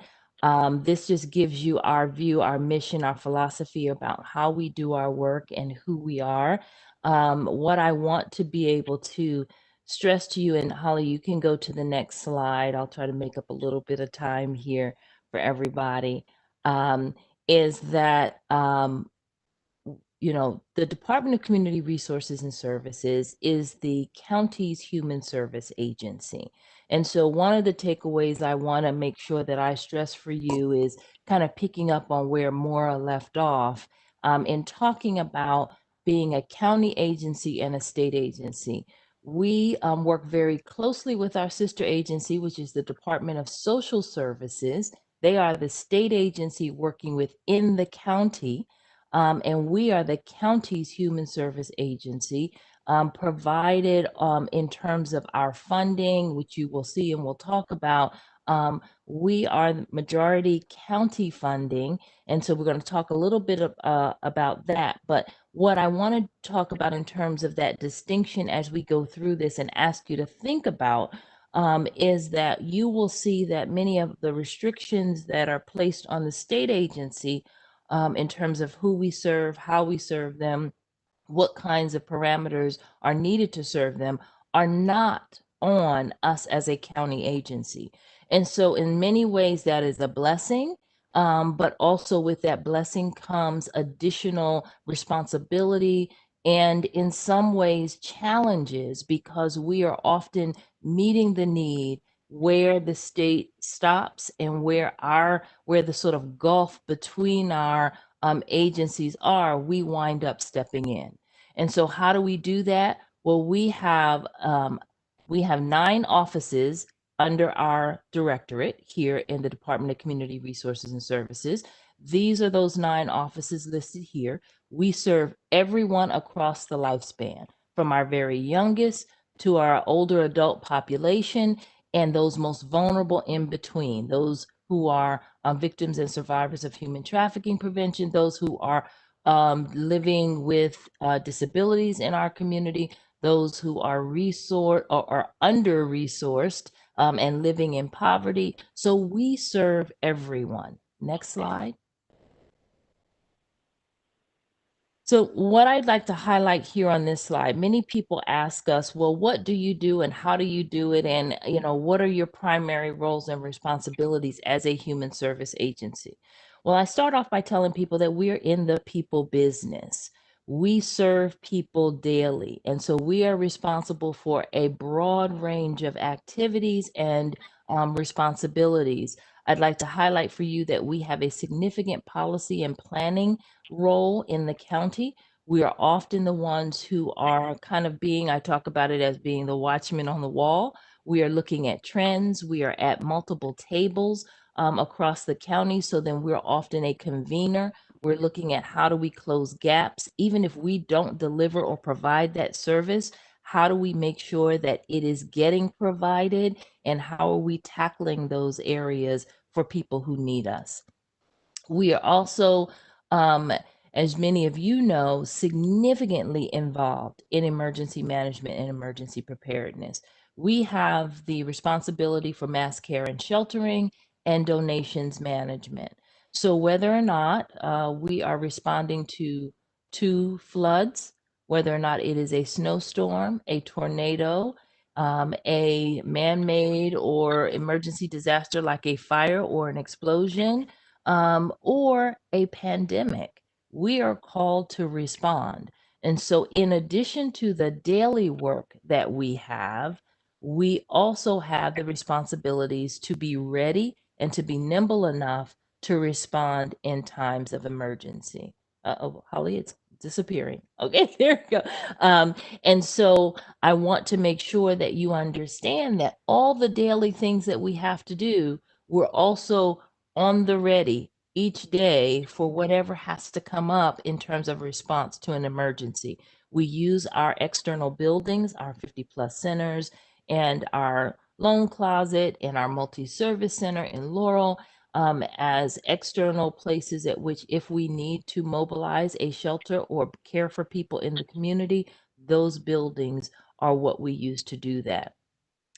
this just gives you our view, our mission, our philosophy about how we do our work and who we are. What I want to be able to stress to you, and Holly, you can go to the next slide. I'll try to make up a little bit of time here for everybody, is that the Department of Community Resources and Services is the county's human service agency. And so one of the takeaways I want to make sure that I stress for you is kind of picking up on where Maura left off in talking about being a county agency and a state agency. We work very closely with our sister agency, which is the Department of Social Services. They are the state agency working within the county. And we are the county's human service agency, provided in terms of our funding, which you will see and we'll talk about. We are majority county funding, and so we're going to talk a little bit about that. But what I want to talk about in terms of that distinction as we go through this and ask you to think about is that you will see that many of the restrictions that are placed on the state agency in terms of who we serve, how we serve them, what kinds of parameters are needed to serve them, are not on us as a county agency. And so in many ways that is a blessing, but also with that blessing comes additional responsibility and in some ways challenges, because we are often meeting the need where the state stops and where the sort of gulf between our agencies are, we wind up stepping in. And so how do we do that? Well, we have 9 offices under our directorate here in the Department of Community Resources and Services. These are those 9 offices listed here. We serve everyone across the lifespan, from our very youngest to our older adult population, and those most vulnerable in between, those who are victims and survivors of human trafficking prevention, those who are living with disabilities in our community, those who are under-resourced and living in poverty. So we serve everyone. Next slide. So what I'd like to highlight here on this slide, many people ask us, well, what do you do and how do you do it? And, what are your primary roles and responsibilities as a human service agency? Well, I start off by telling people that we're in the people business. We serve people daily. And so we are responsible for a broad range of activities and responsibilities. I'd like to highlight for you that we have a significant policy and planning role in the county. We are often the ones who are kind of I talk about it as being the watchman on the wall. We are looking at trends. We are at multiple tables across the county. So then we're often a convener. We're looking at how do we close gaps, even if we don't deliver or provide that service. How do we make sure that it is getting provided, and how are we tackling those areas for people who need us? We are also, as many of you know, significantly involved in emergency management and emergency preparedness. We have the responsibility for mass care and sheltering and donations management. So whether or not we are responding to 2 floods, whether or not it is a snowstorm, a tornado, a man-made or emergency disaster like a fire or an explosion, or a pandemic, we are called to respond. And so, in addition to the daily work that we have, we also have the responsibilities to be ready and to be nimble enough to respond in times of emergency. Oh, Holly, it's disappearing. Okay, there we go. And so I want to make sure that you understand that all the daily things that we have to do, we're also on the ready each day for whatever has to come up in terms of response to an emergency. We use our external buildings, our 50+ centers, and our loan closet and our multi-service center in Laurel as external places at which, if we need to mobilize a shelter or care for people in the community, those buildings are what we use to do that.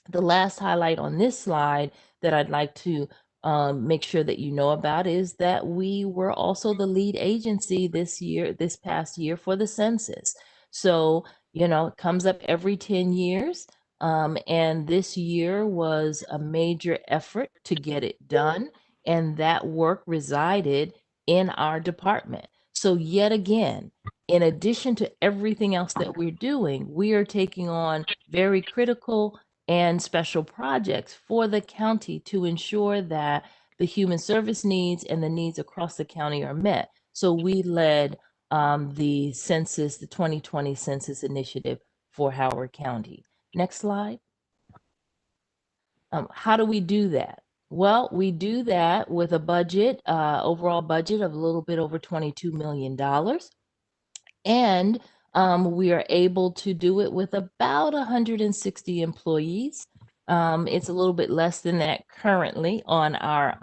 The last highlight on this slide that I'd like to make sure that you know about is that we were also the lead agency this past year for the census. So, it comes up every 10 years. And this year was a major effort to get it done. And that work resided in our department. So yet again, in addition to everything else that we're doing, we are taking on very critical and special projects for the county to ensure that the human service needs and the needs across the county are met. So we led the census, the 2020 census initiative for Howard County. Next slide. How do we do that? Well, we do that with a budget, overall budget of a little bit over $22 million. And we are able to do it with about 160 employees. It's a little bit less than that currently on our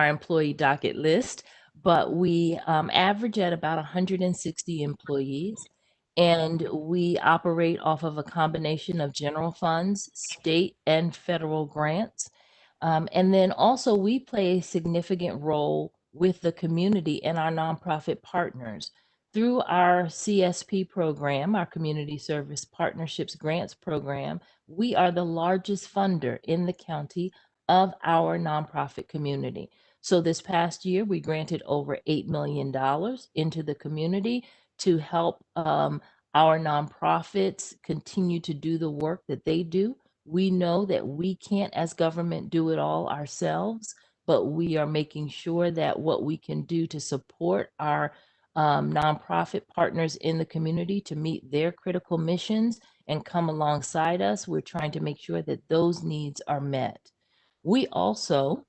employee docket list, but we average at about 160 employees. And we operate off of a combination of general funds, state and federal grants. And then also we play a significant role with the community and our nonprofit partners. Through our CSP program, our Community Service Partnerships Grants Program, we are the largest funder in the county of our nonprofit community. So this past year, we granted over $8 million into the community to help our nonprofits continue to do the work that they do. We know that we can't, as government, do it all ourselves, but we are making sure that what we can do to support our nonprofit partners in the community to meet their critical missions and come alongside us, we're trying to make sure that those needs are met. We also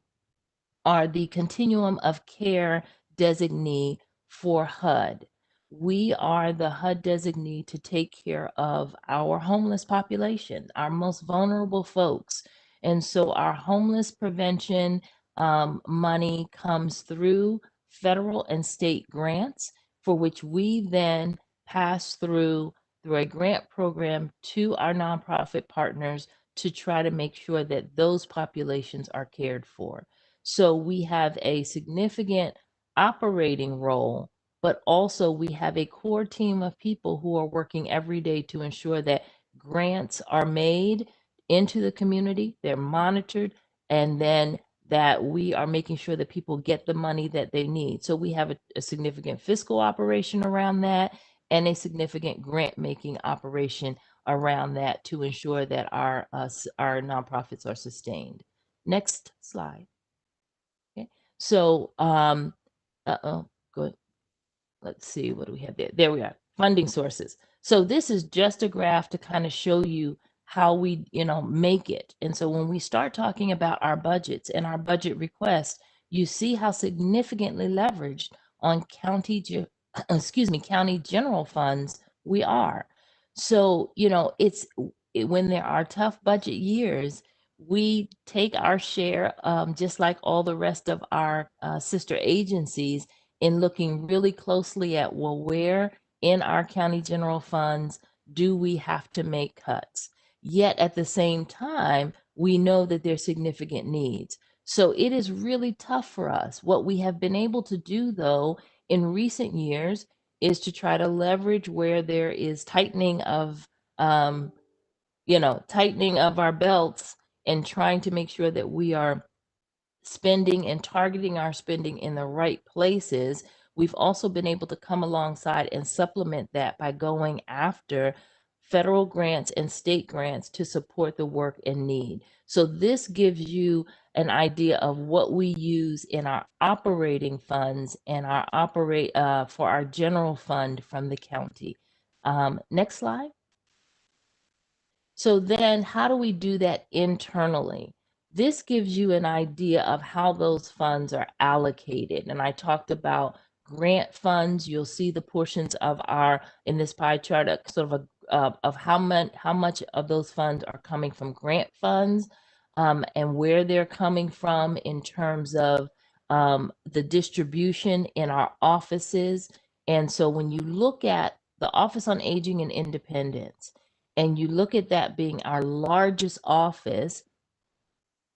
are the Continuum of Care designee for HUD. We are the HUD designee to take care of our homeless population, our most vulnerable folks. And so our homeless prevention money comes through federal and state grants, for which we then pass through a grant program to our nonprofit partners to try to make sure that those populations are cared for. So we have a significant operating role, but also we have a core team of people who are working every day to ensure that grants are made into the community, they're monitored, and then that we are making sure that people get the money that they need. So we have a significant fiscal operation around that and a significant grant making operation around that to ensure that our nonprofits are sustained. Next slide. Okay. So, good. Let's see, what do we have there? There we are, funding sources. So this is just a graph to kind of show you how we, make it. And so when we start talking about our budgets and our budget requests, you see how significantly leveraged on county general funds we are. So, when there are tough budget years, we take our share, just like all the rest of our sister agencies, in looking really closely at, well, where in our county general funds do we have to make cuts? Yet at the same time, we know that there's significant needs. So it is really tough for us. What we have been able to do, though, in recent years is to try to leverage where there is tightening of our belts and trying to make sure that we are spending and targeting our spending in the right places. We've also been able to come alongside and supplement that by going after federal grants and state grants to support the work and need. So this gives you an idea of what we use in our operating funds and for our general fund from the county. Next slide. So then how do we do that internally? This gives you an idea of how those funds are allocated. And I talked about grant funds. You'll see the portions of in this pie chart, sort of of how much of those funds are coming from grant funds, and where they're coming from in terms of the distribution in our offices. And so when you look at the Office on Aging and Independence, and you look at that being our largest office,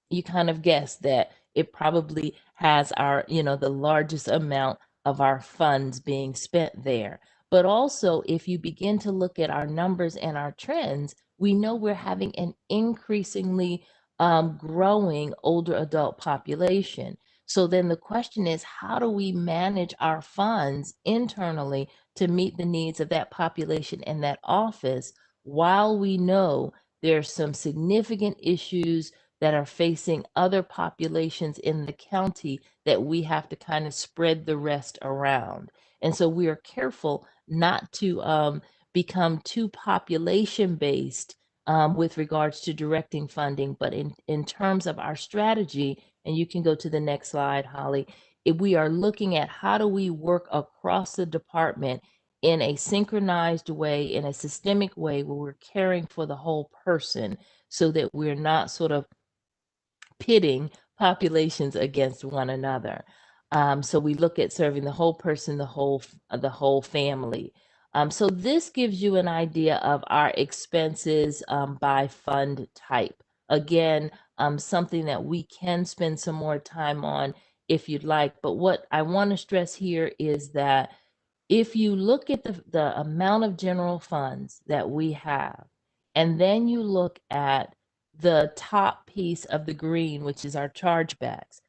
you kind of guess that it probably has the largest amount of our funds being spent there. But also, if you begin to look at our numbers and our trends, we know we're having an increasingly growing older adult population. So then the question is, how do we manage our funds internally to meet the needs of that population and that office while we know there's some significant issues that are facing other populations in the county that we have to kind of spread the rest around. And so we are careful not to become too population based with regards to directing funding, but in terms of our strategy, and you can go to the next slide, Holly, if we are looking at how do we work across the department in a synchronized way, in a systemic way, where we're caring for the whole person so that we're not sort of pitting populations against one another. So we look at serving the whole person, the whole family. So this gives you an idea of our expenses by fund type. Again, something that we can spend some more time on if you'd like. But what I want to stress here is that if you look at the amount of general funds that we have, and then you look at the top piece of the green, which is our chargebacks,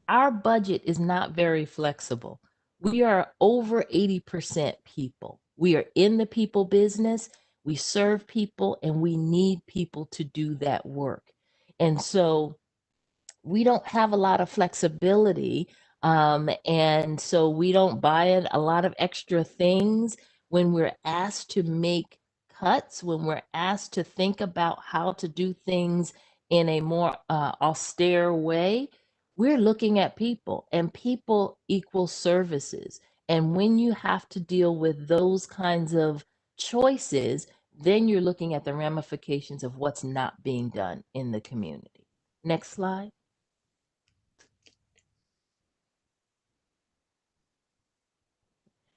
our budget is not very flexible. We are over 80% people. We are in the people business. We serve people and we need people to do that work. And so we don't have a lot of flexibility. And so we don't buy a lot of extra things when we're asked to make cuts, when we're asked to think about how to do things in a more austere way. We're looking at people, and people equal services. And when you have to deal with those kinds of choices, then you're looking at the ramifications of what's not being done in the community. Next slide.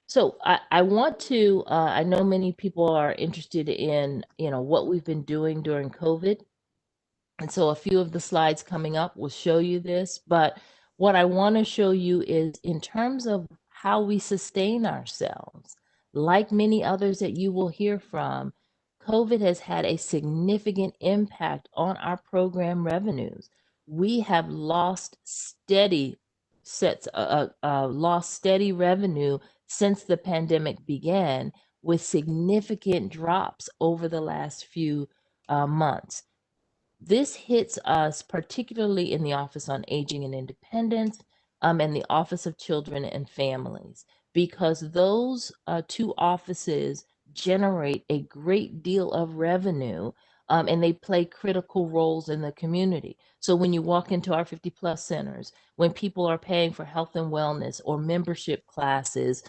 So I want to, I know many people are interested in, what we've been doing during COVID. And so a few of the slides coming up will show you this, but what I want to show you is in terms of how we sustain ourselves, like many others that you will hear from, COVID has had a significant impact on our program revenues. We have lost lost steady revenue since the pandemic began, with significant drops over the last few months. This hits us particularly in the Office on Aging and Independence and the Office of Children and Families, because those two offices generate a great deal of revenue and they play critical roles in the community. So when you walk into our 50 plus centers, when people are paying for health and wellness or membership classes,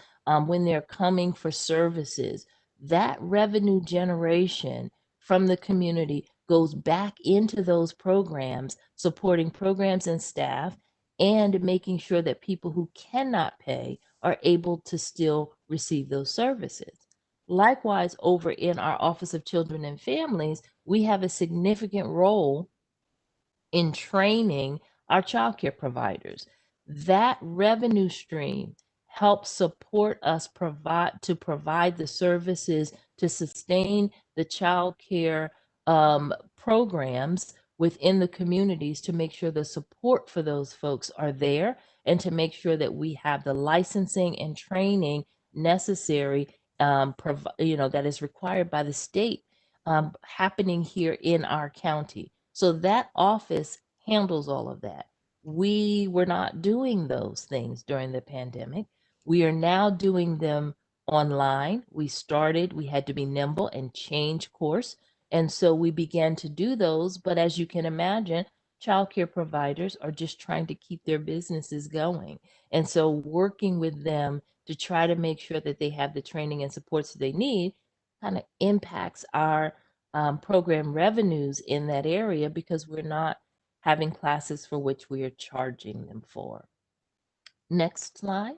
when they're coming for services, that revenue generation from the community goes back into those programs, supporting programs and staff, and making sure that people who cannot pay are able to still receive those services. Likewise, over in our Office of Children and Families, we have a significant role in training our child care providers. That revenue stream helps support us provide the services to sustain the child care programs within the communities, to make sure the support for those folks are there, and to make sure that we have the licensing and training necessary, that is required by the state, happening here in our county. So that office handles all of that. We were not doing those things during the pandemic. We are now doing them online. We had to be nimble and change course. And so we began to do those. But as you can imagine, childcare providers are just trying to keep their businesses going. And so working with them to try to make sure that they have the training and supports that they need kind of impacts our program revenues in that area, because we're not having classes for which we are charging them for. Next slide.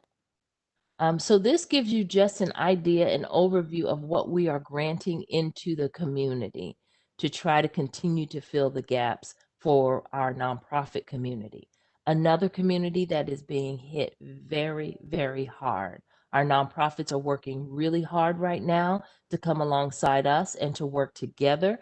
So this gives you just an idea, an overview of what we are granting into the community to try to continue to fill the gaps for our nonprofit community. Another community that is being hit very, very hard. Our nonprofits are working really hard right now to come alongside us and to work together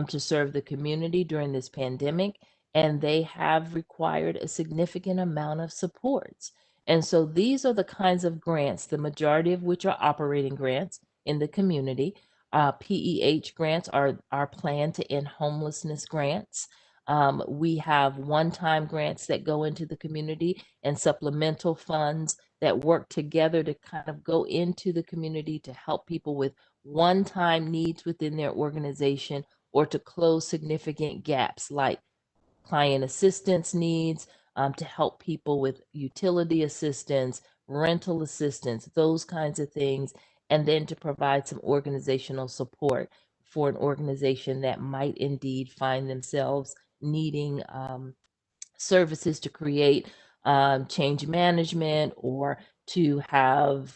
to serve the community during this pandemic. and they have required a significant amount of supports. And so these are the kinds of grants, the majority of which are operating grants in the community. PEH grants are planned to end homelessness grants. We have one-time grants that go into the community and supplemental funds that work together to kind of go into the community to help people with one-time needs within their organization or to close significant gaps like client assistance needs, to help people with utility assistance, rental assistance, those kinds of things, and then to provide some organizational support for an organization that might indeed find themselves needing services to create change management or to have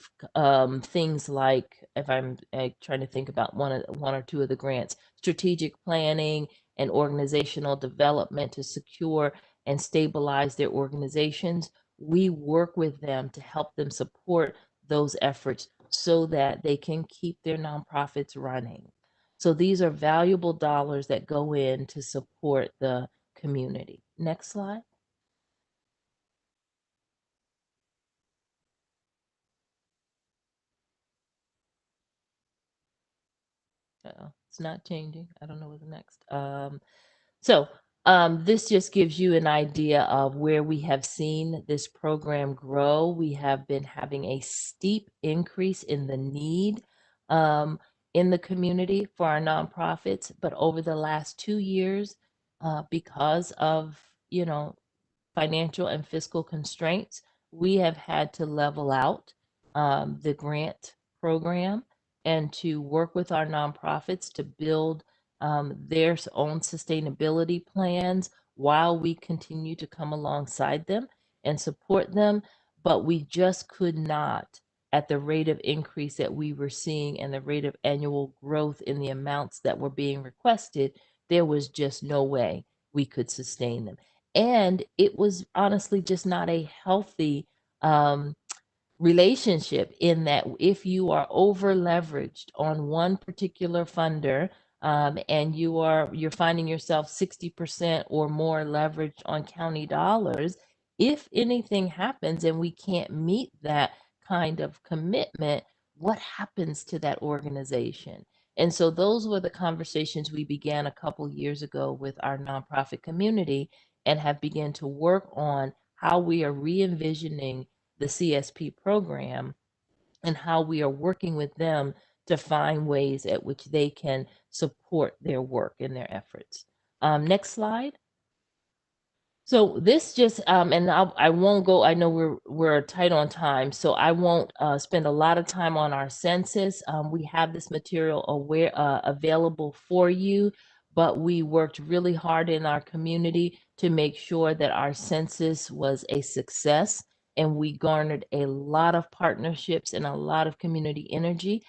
things like, if I'm trying to think about one or two of the grants, strategic planning and organizational development to secure and stabilize their organizations. We work with them to help them support those efforts so that they can keep their nonprofits running. So these are valuable dollars that go in to support the community. Next slide. It's not changing. I don't know what's next. This just gives you an idea of where we have seen this program grow. We have been having a steep increase in the need in the community for our nonprofits, but over the last 2 years, because of, financial and fiscal constraints, we have had to level out the grant program and to work with our nonprofits to build their own sustainability plans while we continue to come alongside them and support them. But we just could not, at the rate of increase that we were seeing and the rate of annual growth in the amounts that were being requested, there was just no way we could sustain them. And it was honestly just not a healthy relationship, in that if you are over leveraged on one particular funder, and you're finding yourself 60% or more leveraged on county dollars, if anything happens and we can't meet that kind of commitment, what happens to that organization? And so those were the conversations we began a couple years ago with our nonprofit community, and have begun to work on how we are re-envisioning the CSP program and how we are working with them to find ways at which they can support their work and their efforts. Next slide. So this just, and I won't go, I know we're tight on time, so I won't spend a lot of time on our census. We have this material available for you, but we worked really hard in our community to make sure that our census was a success, and we garnered a lot of partnerships and a lot of community energy.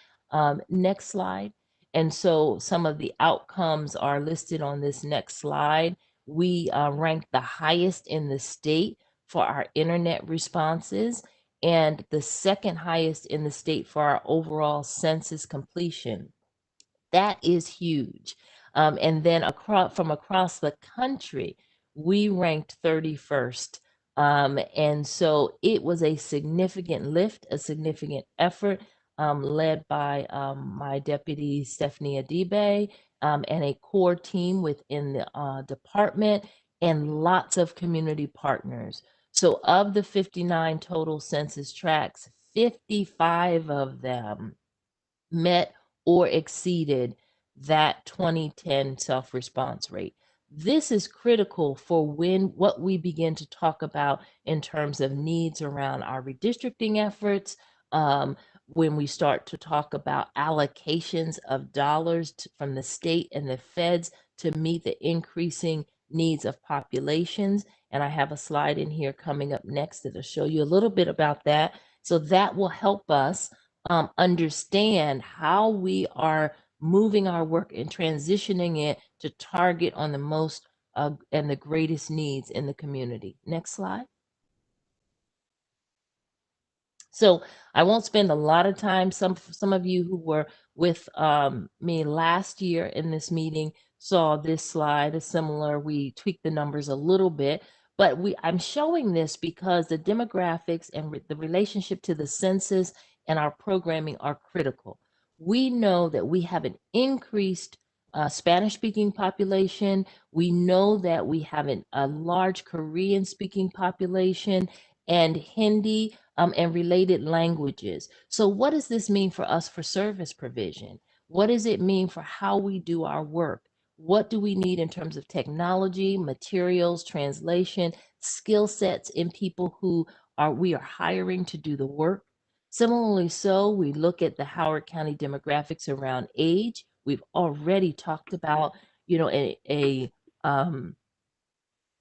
Next slide. And so some of the outcomes are listed on this next slide. We ranked the highest in the state for our internet responses, and the second highest in the state for our overall census completion. That is huge. And then from across the country, we ranked 31st. And so it was a significant lift, a significant effort, led by my deputy, Stephanie Adibe, and a core team within the department, and lots of community partners. So of the 59 total census tracts, 55 of them met or exceeded that 2010 self-response rate. This is critical for what we begin to talk about in terms of needs around our redistricting efforts, when we start to talk about allocations of dollars from the state and the feds to meet the increasing needs of populations. And I have a slide in here coming up next that'll show you a little bit about that. So that will help us understand how we are moving our work and transitioning it to target on the most and the greatest needs in the community. Next slide. So I won't spend a lot of time. Some of you who were with me last year in this meeting saw this slide, a similar, we tweaked the numbers a little bit, but I'm showing this because the demographics and the relationship to the census and our programming are critical. We know that we have an increased Spanish-speaking population. We know that we have a large Korean-speaking population and Hindi and related languages. So what does this mean for us for service provision? What does it mean for how we do our work? What do we need in terms of technology, materials, translation, skill sets in people who we are hiring to do the work? Similarly, so we look at the Howard County demographics around age. We've already talked about, you know, a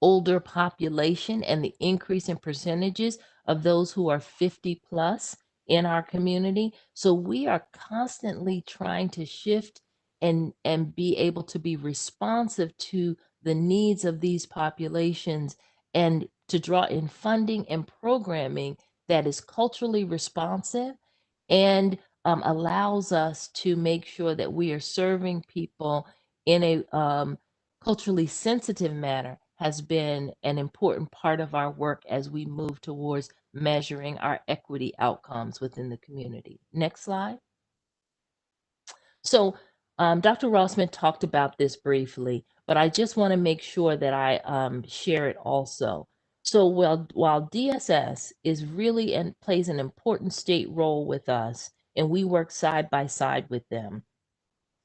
older population and the increase in percentages of those who are 50 plus in our community. So we are constantly trying to shift and be able to be responsive to the needs of these populations and to draw in funding and programming that is culturally responsive and allows us to make sure that we are serving people in a culturally sensitive manner has been an important part of our work as we move towards measuring our equity outcomes within the community. Next slide. So Dr. Rossman talked about this briefly, but I just want to make sure that I share it also. So while DSS is really and plays an important state role with us, and we work side by side with them,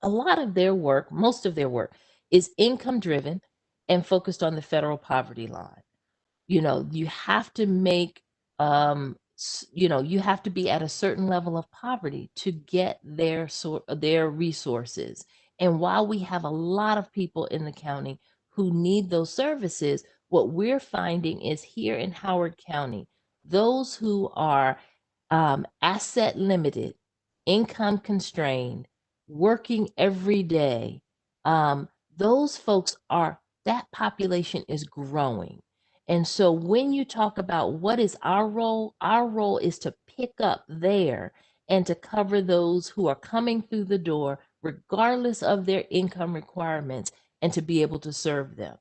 a lot of their work, most of their work, is income driven and focused on the federal poverty line. You know, you have to make you know, you have to be at a certain level of poverty to get their resources. And while we have a lot of people in the county who need those services, what we're finding is here in Howard County, those who are asset limited, income constrained, working every day, those folks are, that population is growing. And so when you talk about what is our role is to pick up there and to cover those who are coming through the door, regardless of their income requirements, and to be able to serve them.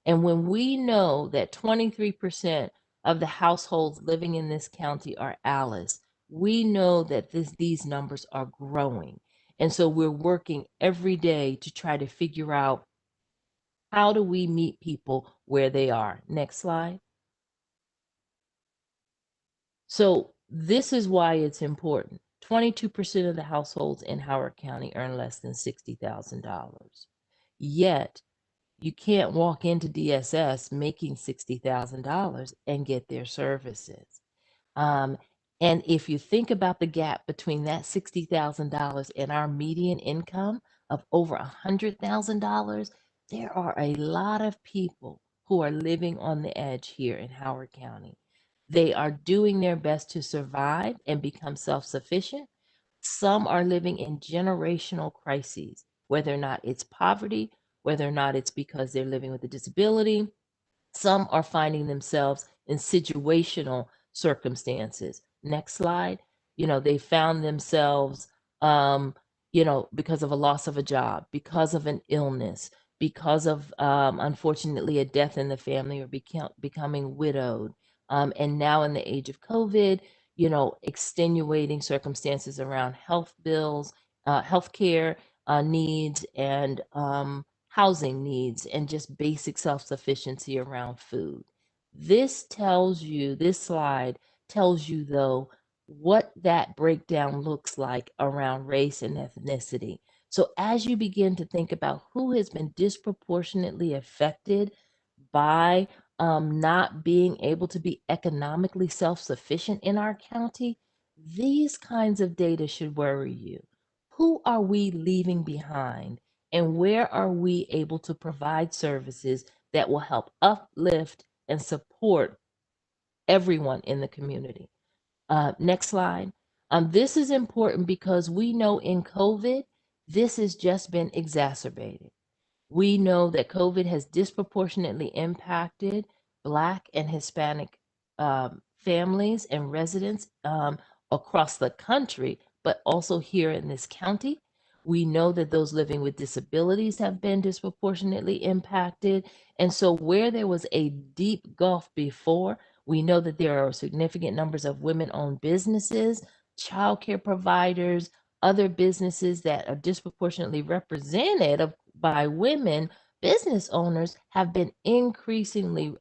And when we know that 23% of the households living in this county are ALICE, we know that these numbers are growing. And so we're working every day to try to figure out, how do we meet people where they are? Next slide. So this is why it's important. 22% of the households in Howard County earn less than $60,000. Yet you can't walk into DSS making $60,000 and get their services. And if you think about the gap between that $60,000 and our median income of over $100,000, there are a lot of people who are living on the edge here in Howard County. They are doing their best to survive and become self-sufficient. Some are living in generational crises, whether or not it's poverty, whether or not it's because they're living with a disability. Some are finding themselves in situational circumstances. Next slide. You know, they found themselves, you know, because of a loss of a job, because of an illness, because of, unfortunately, a death in the family, or becoming widowed. And now in the age of COVID, you know, extenuating circumstances around health bills, healthcare needs, and housing needs, and just basic self-sufficiency around food. This slide tells you, though, what that breakdown looks like around race and ethnicity. So as you begin to think about who has been disproportionately affected by not being able to be economically self-sufficient in our county, these kinds of data should worry you. Who are we leaving behind? And where are we able to provide services that will help uplift and support everyone in the community? Next slide. This is important because we know in COVID, this has just been exacerbated. We know that COVID has disproportionately impacted Black and Hispanic families and residents across the country, but also here in this county. We know that those living with disabilities have been disproportionately impacted. And so where there was a deep gulf before, we know that there are significant numbers of women-owned businesses, childcare providers, other businesses that are disproportionately represented by women business owners have been increasingly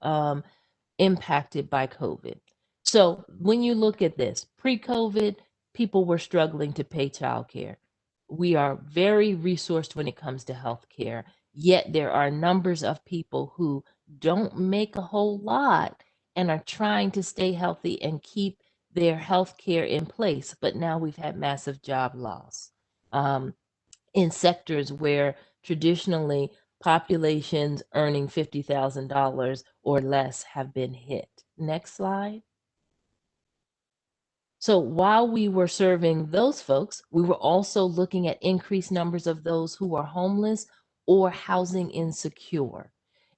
impacted by COVID. So when you look at this, pre-COVID, people were struggling to pay childcare. We are very resourced when it comes to healthcare, yet there are numbers of people who don't make a whole lot and are trying to stay healthy and keep their healthcare in place. But now we've had massive job loss. In sectors where traditionally populations earning $50,000 or less have been hit. Next slide. So while we were serving those folks, we were also looking at increased numbers of those who are homeless or housing insecure.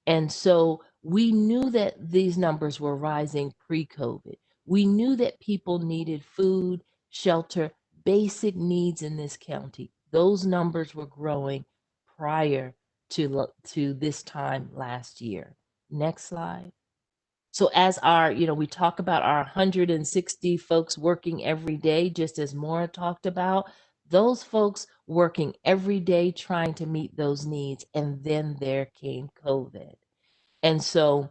And so we knew that these numbers were rising pre-COVID. We knew that people needed food, shelter, basic needs in this county. Those numbers were growing prior to this time last year. Next slide. So as we talk about our 160 folks working every day, just as Maura talked about, those folks working every day trying to meet those needs. And then there came COVID. And so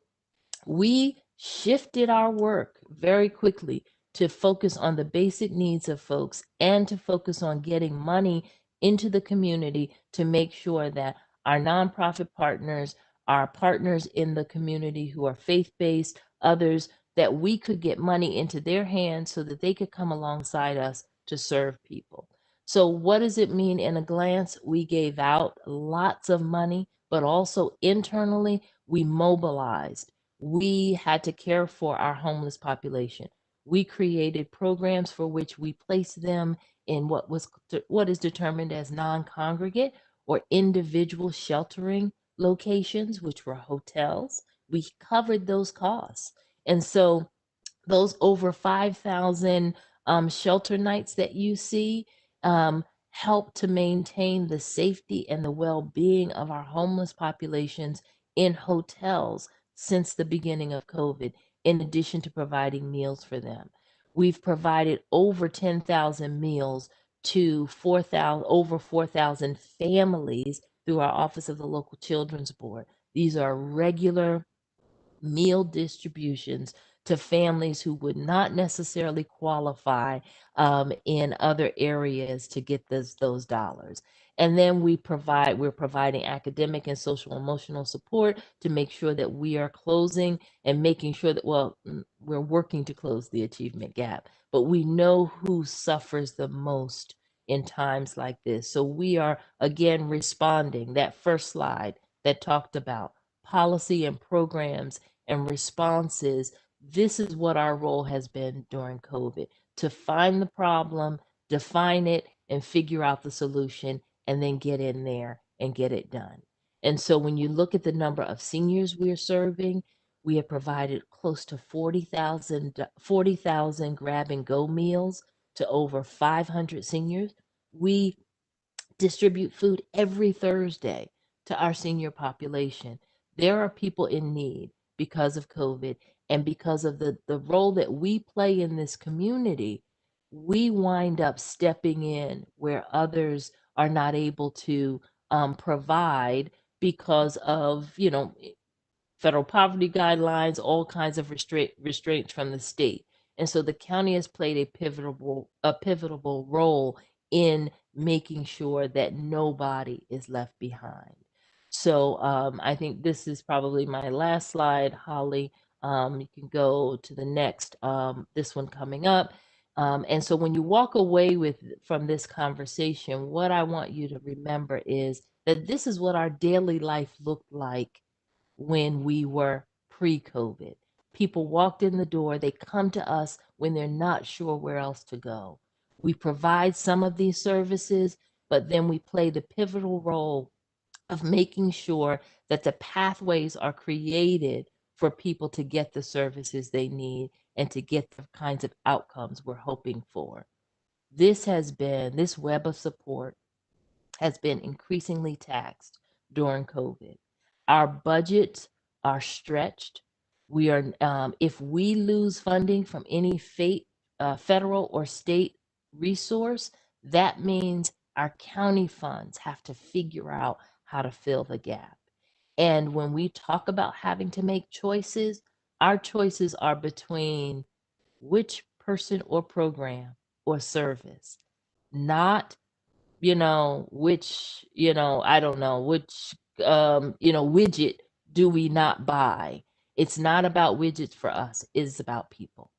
we shifted our work very quickly to focus on the basic needs of folks and to focus on getting money into the community to make sure that our nonprofit partners, our partners in the community who are faith-based, others, that we could get money into their hands so that they could come alongside us to serve people. So what does it mean in a glance? We gave out lots of money, but also internally, we mobilized. We had to care for our homeless population. We created programs for which we placed them in what is determined as non-congregate or individual sheltering locations, which were hotels. We covered those costs. And so those over 5,000 shelter nights that you see help to maintain the safety and the well-being of our homeless populations in hotels since the beginning of COVID, in addition to providing meals for them. We've provided over 10,000 meals to over 4,000 families through our Office of the Local Children's Board. These are regular meal distributions to families who would not necessarily qualify in other areas to get those dollars. And then we're providing academic and social emotional support to make sure that we are closing and making sure that, we're working to close the achievement gap, but we know who suffers the most in times like this. So we are again responding. That first slide that talked about policy and programs and responses. This is what our role has been during COVID, to find the problem, define it, and figure out the solution, and then get in there and get it done. And so when you look at the number of seniors we're serving, we have provided close to 40,000 grab and go meals to over 500 seniors. We distribute food every Thursday to our senior population. There are people in need because of COVID and because of the role that we play in this community. We wind up stepping in where others are not able to provide because of, federal poverty guidelines, all kinds of restraints from the state. And so the county has played a pivotal role in making sure that nobody is left behind. So I think this is probably my last slide, Holly. You can go to the next, this one coming up. And so when you walk away from this conversation, what I want you to remember is that this is what our daily life looked like when we were pre-COVID. People walked in the door, they come to us when they're not sure where else to go. We provide some of these services, but then we play the pivotal role of making sure that the pathways are created for people to get the services they need and to get the kinds of outcomes we're hoping for. This web of support has been increasingly taxed during COVID. Our budgets are stretched. We are, if we lose funding from any federal or state resource, that means our county funds have to figure out how to fill the gap. And when we talk about having to make choices, our choices are between which person or program or service, not, which, I don't know, which, widget do we not buy. It's not about widgets for us, it's about people.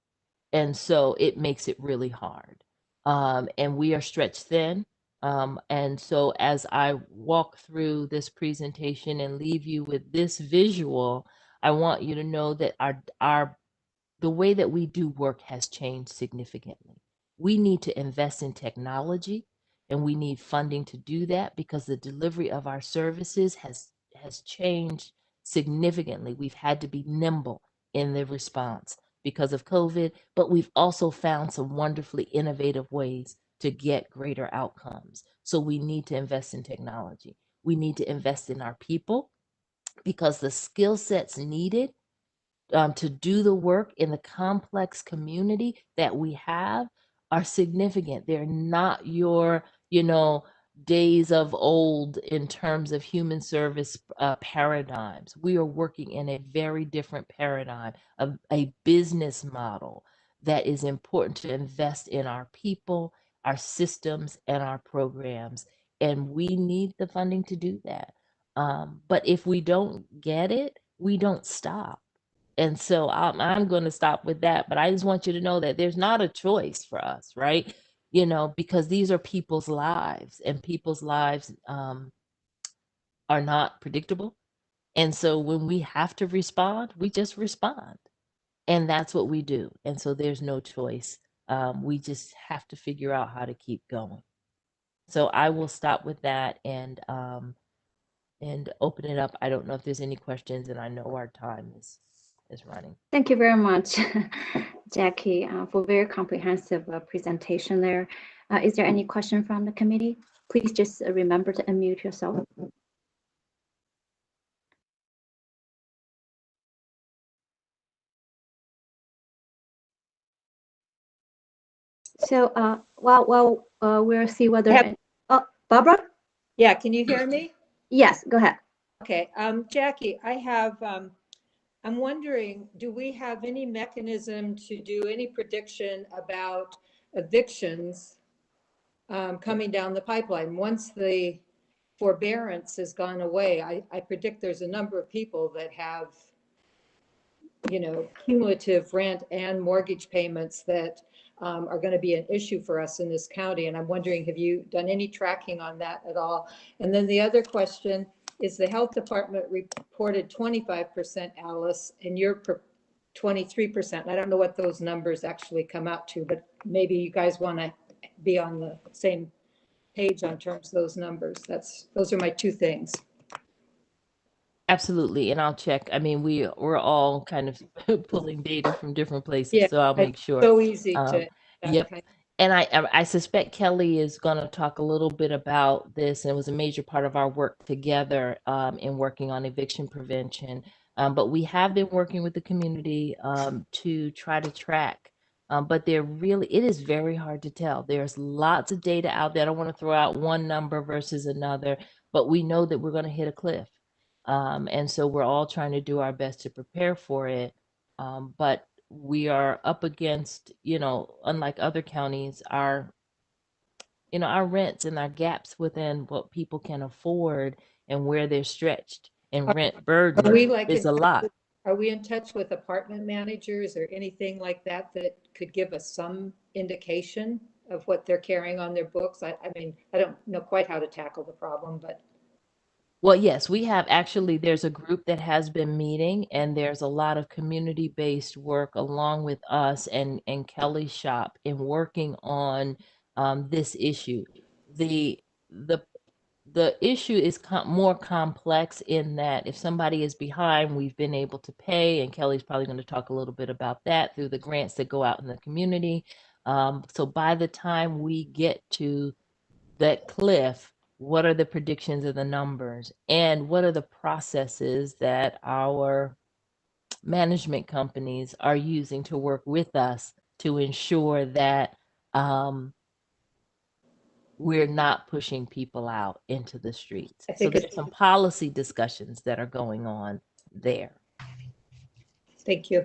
And so it makes it really hard. And we are stretched thin. And so as I walk through this presentation and leave you with this visual, I want you to know that the way that we do work has changed significantly. We need to invest in technology and we need funding to do that because the delivery of our services has changed significantly. We've had to be nimble in the response because of COVID, but we've also found some wonderfully innovative ways to get greater outcomes. So we need to invest in technology. We need to invest in our people because the skill sets needed to do the work in the complex community that we have are significant. They're not your, days of old in terms of human service paradigms. We are working in a very different paradigm, a business model that is important to invest in our people, our systems, and our programs. And we need the funding to do that. But if we don't get it, we don't stop. And so I'm going to stop with that. But I just want you to know that there's not a choice for us, right? Because these are people's lives and people's lives are not predictable. And so when we have to respond, we just respond. And that's what we do. And so there's no choice. We just have to figure out how to keep going. So I will stop with that and open it up. I don't know if there's any questions, and I know our time is running. Thank you very much, Jackie, for very comprehensive presentation there. Is there any question from the committee? Please just remember to unmute yourself. So we'll see whether. Oh, Barbara? Yeah, can you hear me? Yes, go ahead. Okay, Jackie, I'm wondering, do we have any mechanism to do any prediction about evictions coming down the pipeline? Once the forbearance has gone away, I predict there's a number of people that have, cumulative rent and mortgage payments that are going to be an issue for us in this county. And I'm wondering, have you done any tracking on that at all? And then the other question is, the health department reported 25%, Alice, and you're 23%. I don't know what those numbers actually come out to, but maybe you guys want to be on the same page on terms of those numbers. Those are my two things. Absolutely, and I'll check. I mean, we're all kind of pulling data from different places, Yeah, so I'll make sure. So easy to. Yep. And I suspect Kelly is going to talk a little bit about this, and it was a major part of our work together in working on eviction prevention. But we have been working with the community to try to track. But it is very hard to tell. There's lots of data out there. I don't want to throw out one number versus another, but we know that we're going to hit a cliff. And so we're all trying to do our best to prepare for it. But we are up against, unlike other counties, our rents and our gaps within what people can afford and where they're stretched, and rent burden is a lot. Are we in touch with apartment managers or anything like that that could give us some indication of what they're carrying on their books? I mean, I don't know quite how to tackle the problem, but. Well, yes, there's a group that has been meeting, and there's a lot of community-based work along with us and Kelly's shop in working on this issue. The issue is more complex in that if somebody is behind, we've been able to pay, and Kelly's probably going to talk a little bit about that through the grants that go out in the community. So by the time we get to that cliff, what are the predictions of the numbers, and what are the processes that our management companies are using to work with us to ensure that we're not pushing people out into the streets. I So think there's some policy discussions that are going on there. Thank you.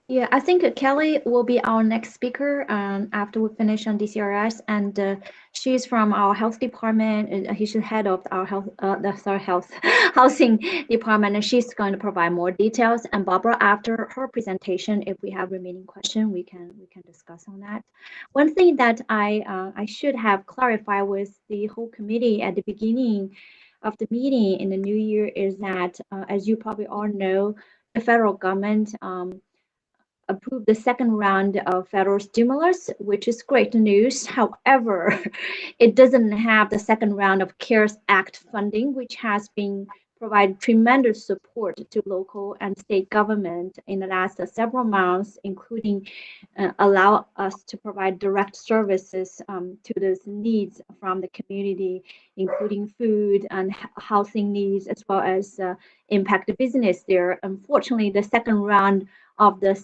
Yeah, I think Kelly will be our next speaker after we finish on DCRS, and she's from our health department. And she's the head of our health housing department, and she's going to provide more details. And Barbara, after her presentation, if we have remaining question, we can discuss on that. One thing that I should have clarified with the whole committee at the beginning of the meeting in the new year is that, as you probably all know, the federal government approved the second round of federal stimulus, which is great news. However, it doesn't have the second round of CARES Act funding, which has been provided tremendous support to local and state government in the last several months, including allow us to provide direct services to those needs from the community, including food and housing needs, as well as impact the business there. Unfortunately, the second round of the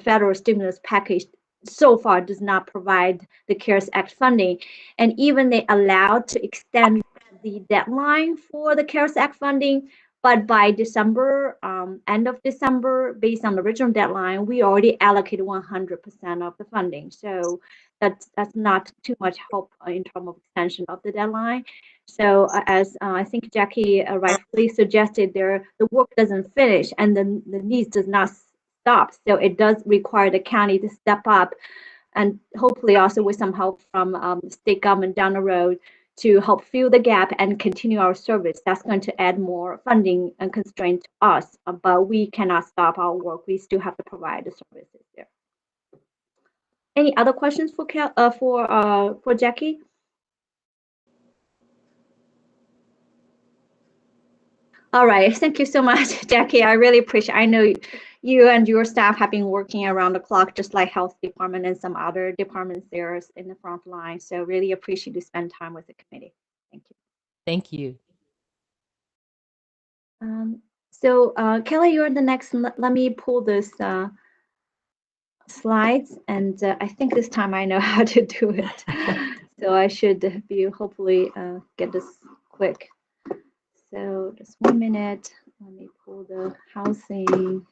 federal stimulus package so far does not provide the CARES Act funding. And even they allowed to extend the deadline for the CARES Act funding, but by December, end of December, based on the original deadline, we already allocated 100% of the funding. So that's not too much help in terms of extension of the deadline. So as I think Jackie rightfully suggested, the work doesn't finish and the needs does not stop. So it does require the county to step up, and hopefully also with some help from state government down the road to help fill the gap and continue our service. That's going to add more funding and constraint to us, but we cannot stop our work. We still have to provide the services there. Any other questions for Jackie? All right, thank you so much, Jackie. I really appreciate. I know you and your staff have been working around the clock, just like health department and some other departments there in the front line. So really appreciate you spend time with the committee. Thank you. Thank you. So Kelly, you're the next. Let me pull this slides, and I think this time I know how to do it. So I should be hopefully get this quick. So just 1 minute. Let me pull the housing.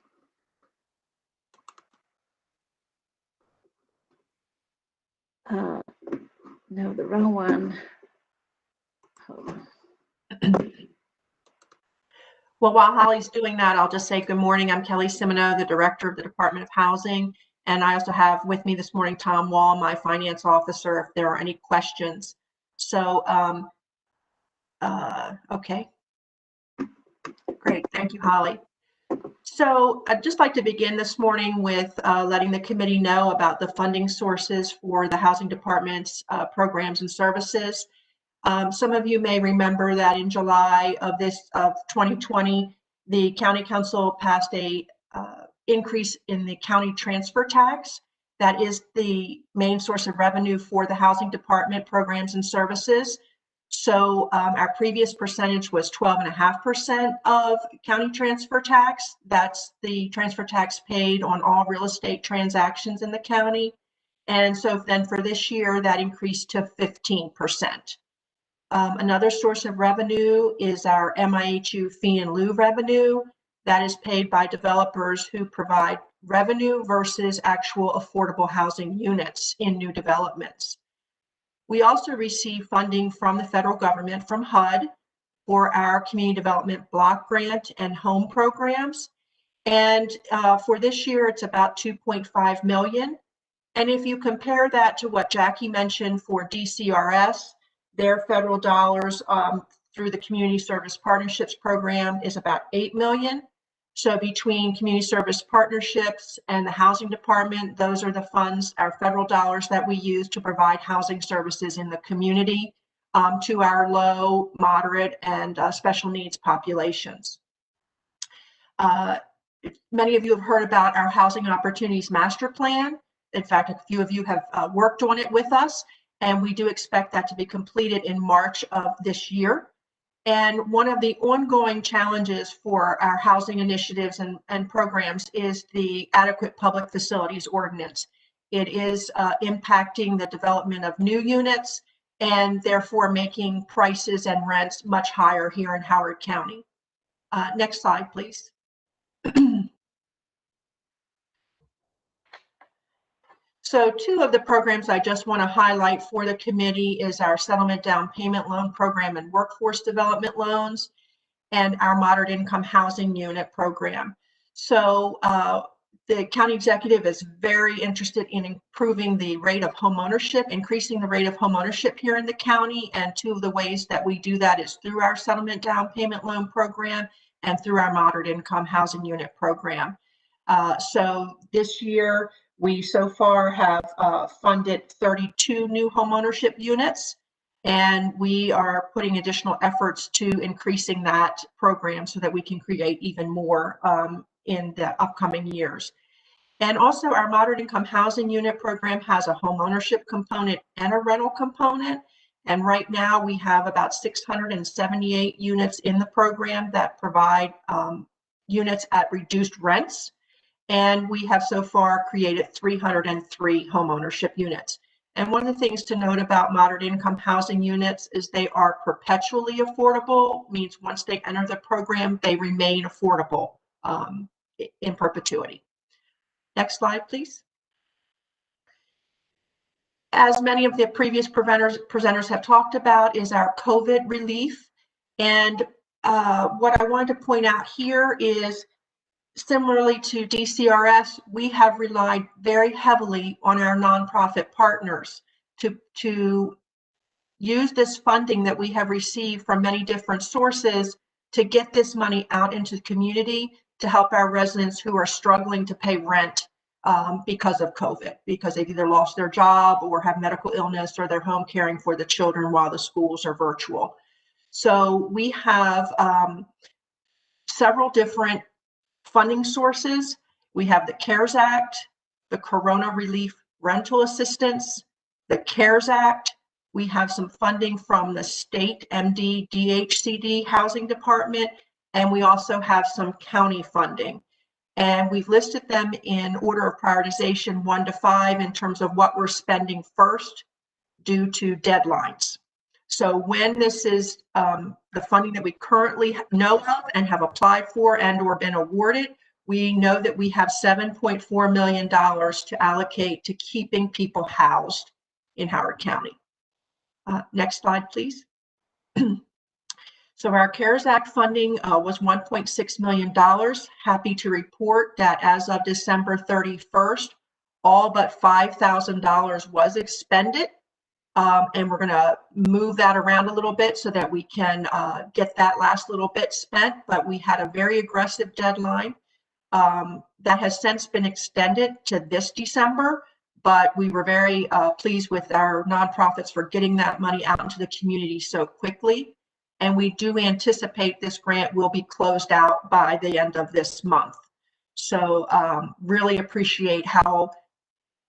No, the wrong one. Hold on. Well, while Holly's doing that, I'll just say good morning. I'm Kelly Simoneau, the Director of the Department of Housing. And I also have with me this morning Tom Wall, my Finance Officer, if there are any questions. So, okay. Great, thank you, Holly. So I'd just like to begin this morning with letting the committee know about the funding sources for the Housing Department's programs and services. Some of you may remember that in July of 2020, the County Council passed a increase in the county transfer tax. That is the main source of revenue for the Housing Department programs and services. So our previous percentage was 12.5% of county transfer tax. That's the transfer tax paid on all real estate transactions in the county. And so then for this year, that increased to 15%. Another source of revenue is our MIHU fee in lieu revenue. That is paid by developers who provide revenue versus actual affordable housing units in new developments. We also receive funding from the federal government, from HUD, for our community development block grant and home programs. And for this year, it's about $2.5 million. And if you compare that to what Jackie mentioned for DCRS, their federal dollars through the Community Service Partnerships Program is about $8 million. So between Community Service Partnerships and the Housing Department, those are the funds, our federal dollars that we use to provide housing services in the community to our low, moderate, and special needs populations. Many of you have heard about our Housing Opportunities Master Plan. In fact, a few of you have worked on it with us. and we do expect that to be completed in March of this year. And one of the ongoing challenges for our housing initiatives and programs is the adequate public facilities ordinance. It is impacting the development of new units and therefore making prices and rents much higher here in Howard County. Next slide, please. So two of the programs I just want to highlight for the committee is our settlement down payment loan program and workforce development loans, and our moderate income housing unit program. So the county executive is very interested in improving the rate of home ownership, increasing the rate of home ownership here in the county. And two of the ways that we do that is through our settlement down payment loan program and through our moderate income housing unit program. So this year, we so far have funded 32 new homeownership units, and we are putting additional efforts to increasing that program so that we can create even more in the upcoming years. And also our moderate income housing unit program has a homeownership component and a rental component. And right now we have about 678 units in the program that provide units at reduced rents. And we have so far created 303 homeownership units. And one of the things to note about moderate income housing units is they are perpetually affordable, means once they enter the program, they remain affordable in perpetuity. Next slide, please. As many of the previous presenters have talked about is our COVID relief. And what I wanted to point out here is, similarly to DCRS, we have relied very heavily on our nonprofit partners to use this funding that we have received from many different sources to get this money out into the community to help our residents who are struggling to pay rent because of COVID, because they've either lost their job or have medical illness or they're home caring for the children while the schools are virtual. So we have several different funding sources. We have the CARES Act, the Corona Relief Rental Assistance, the CARES Act. We have some funding from the state MD DHCD Housing Department, and we also have some county funding. And we've listed them in order of prioritization 1 to 5 in terms of what we're spending first due to deadlines. So when this is the funding that we currently know of and have applied for and or been awarded, we know that we have $7.4 million to allocate to keeping people housed in Howard County. Next slide, please. So our CARES Act funding was $1.6 million. Happy to report that as of December 31st, all but $5,000 was expended. And we're going to move that around a little bit so that we can get that last little bit spent. But we had a very aggressive deadline that has since been extended to this December. But we were very pleased with our nonprofits for getting that money out into the community so quickly. And we do anticipate this grant will be closed out by the end of this month. So really appreciate how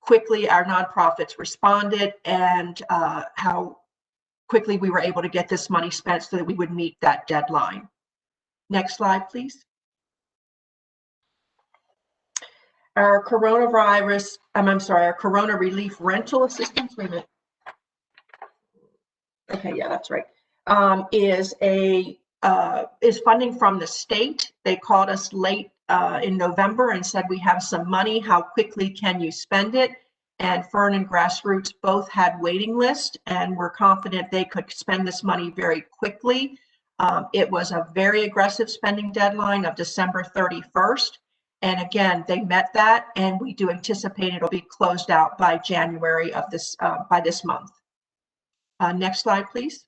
quickly our nonprofits responded and how quickly we were able to get this money spent so that we would meet that deadline. Next slide, please. Our our Corona Relief Rental Assistance, wait a minute. Okay, yeah, that's right. Is funding from the state. They called us late in November and said, we have some money, how quickly can you spend it? And Fern and Grassroots both had waiting lists and were confident they could spend this money very quickly. It was a very aggressive spending deadline of December 31st. And again, they met that, and we do anticipate it'll be closed out by January of this, by this month. Next slide, please.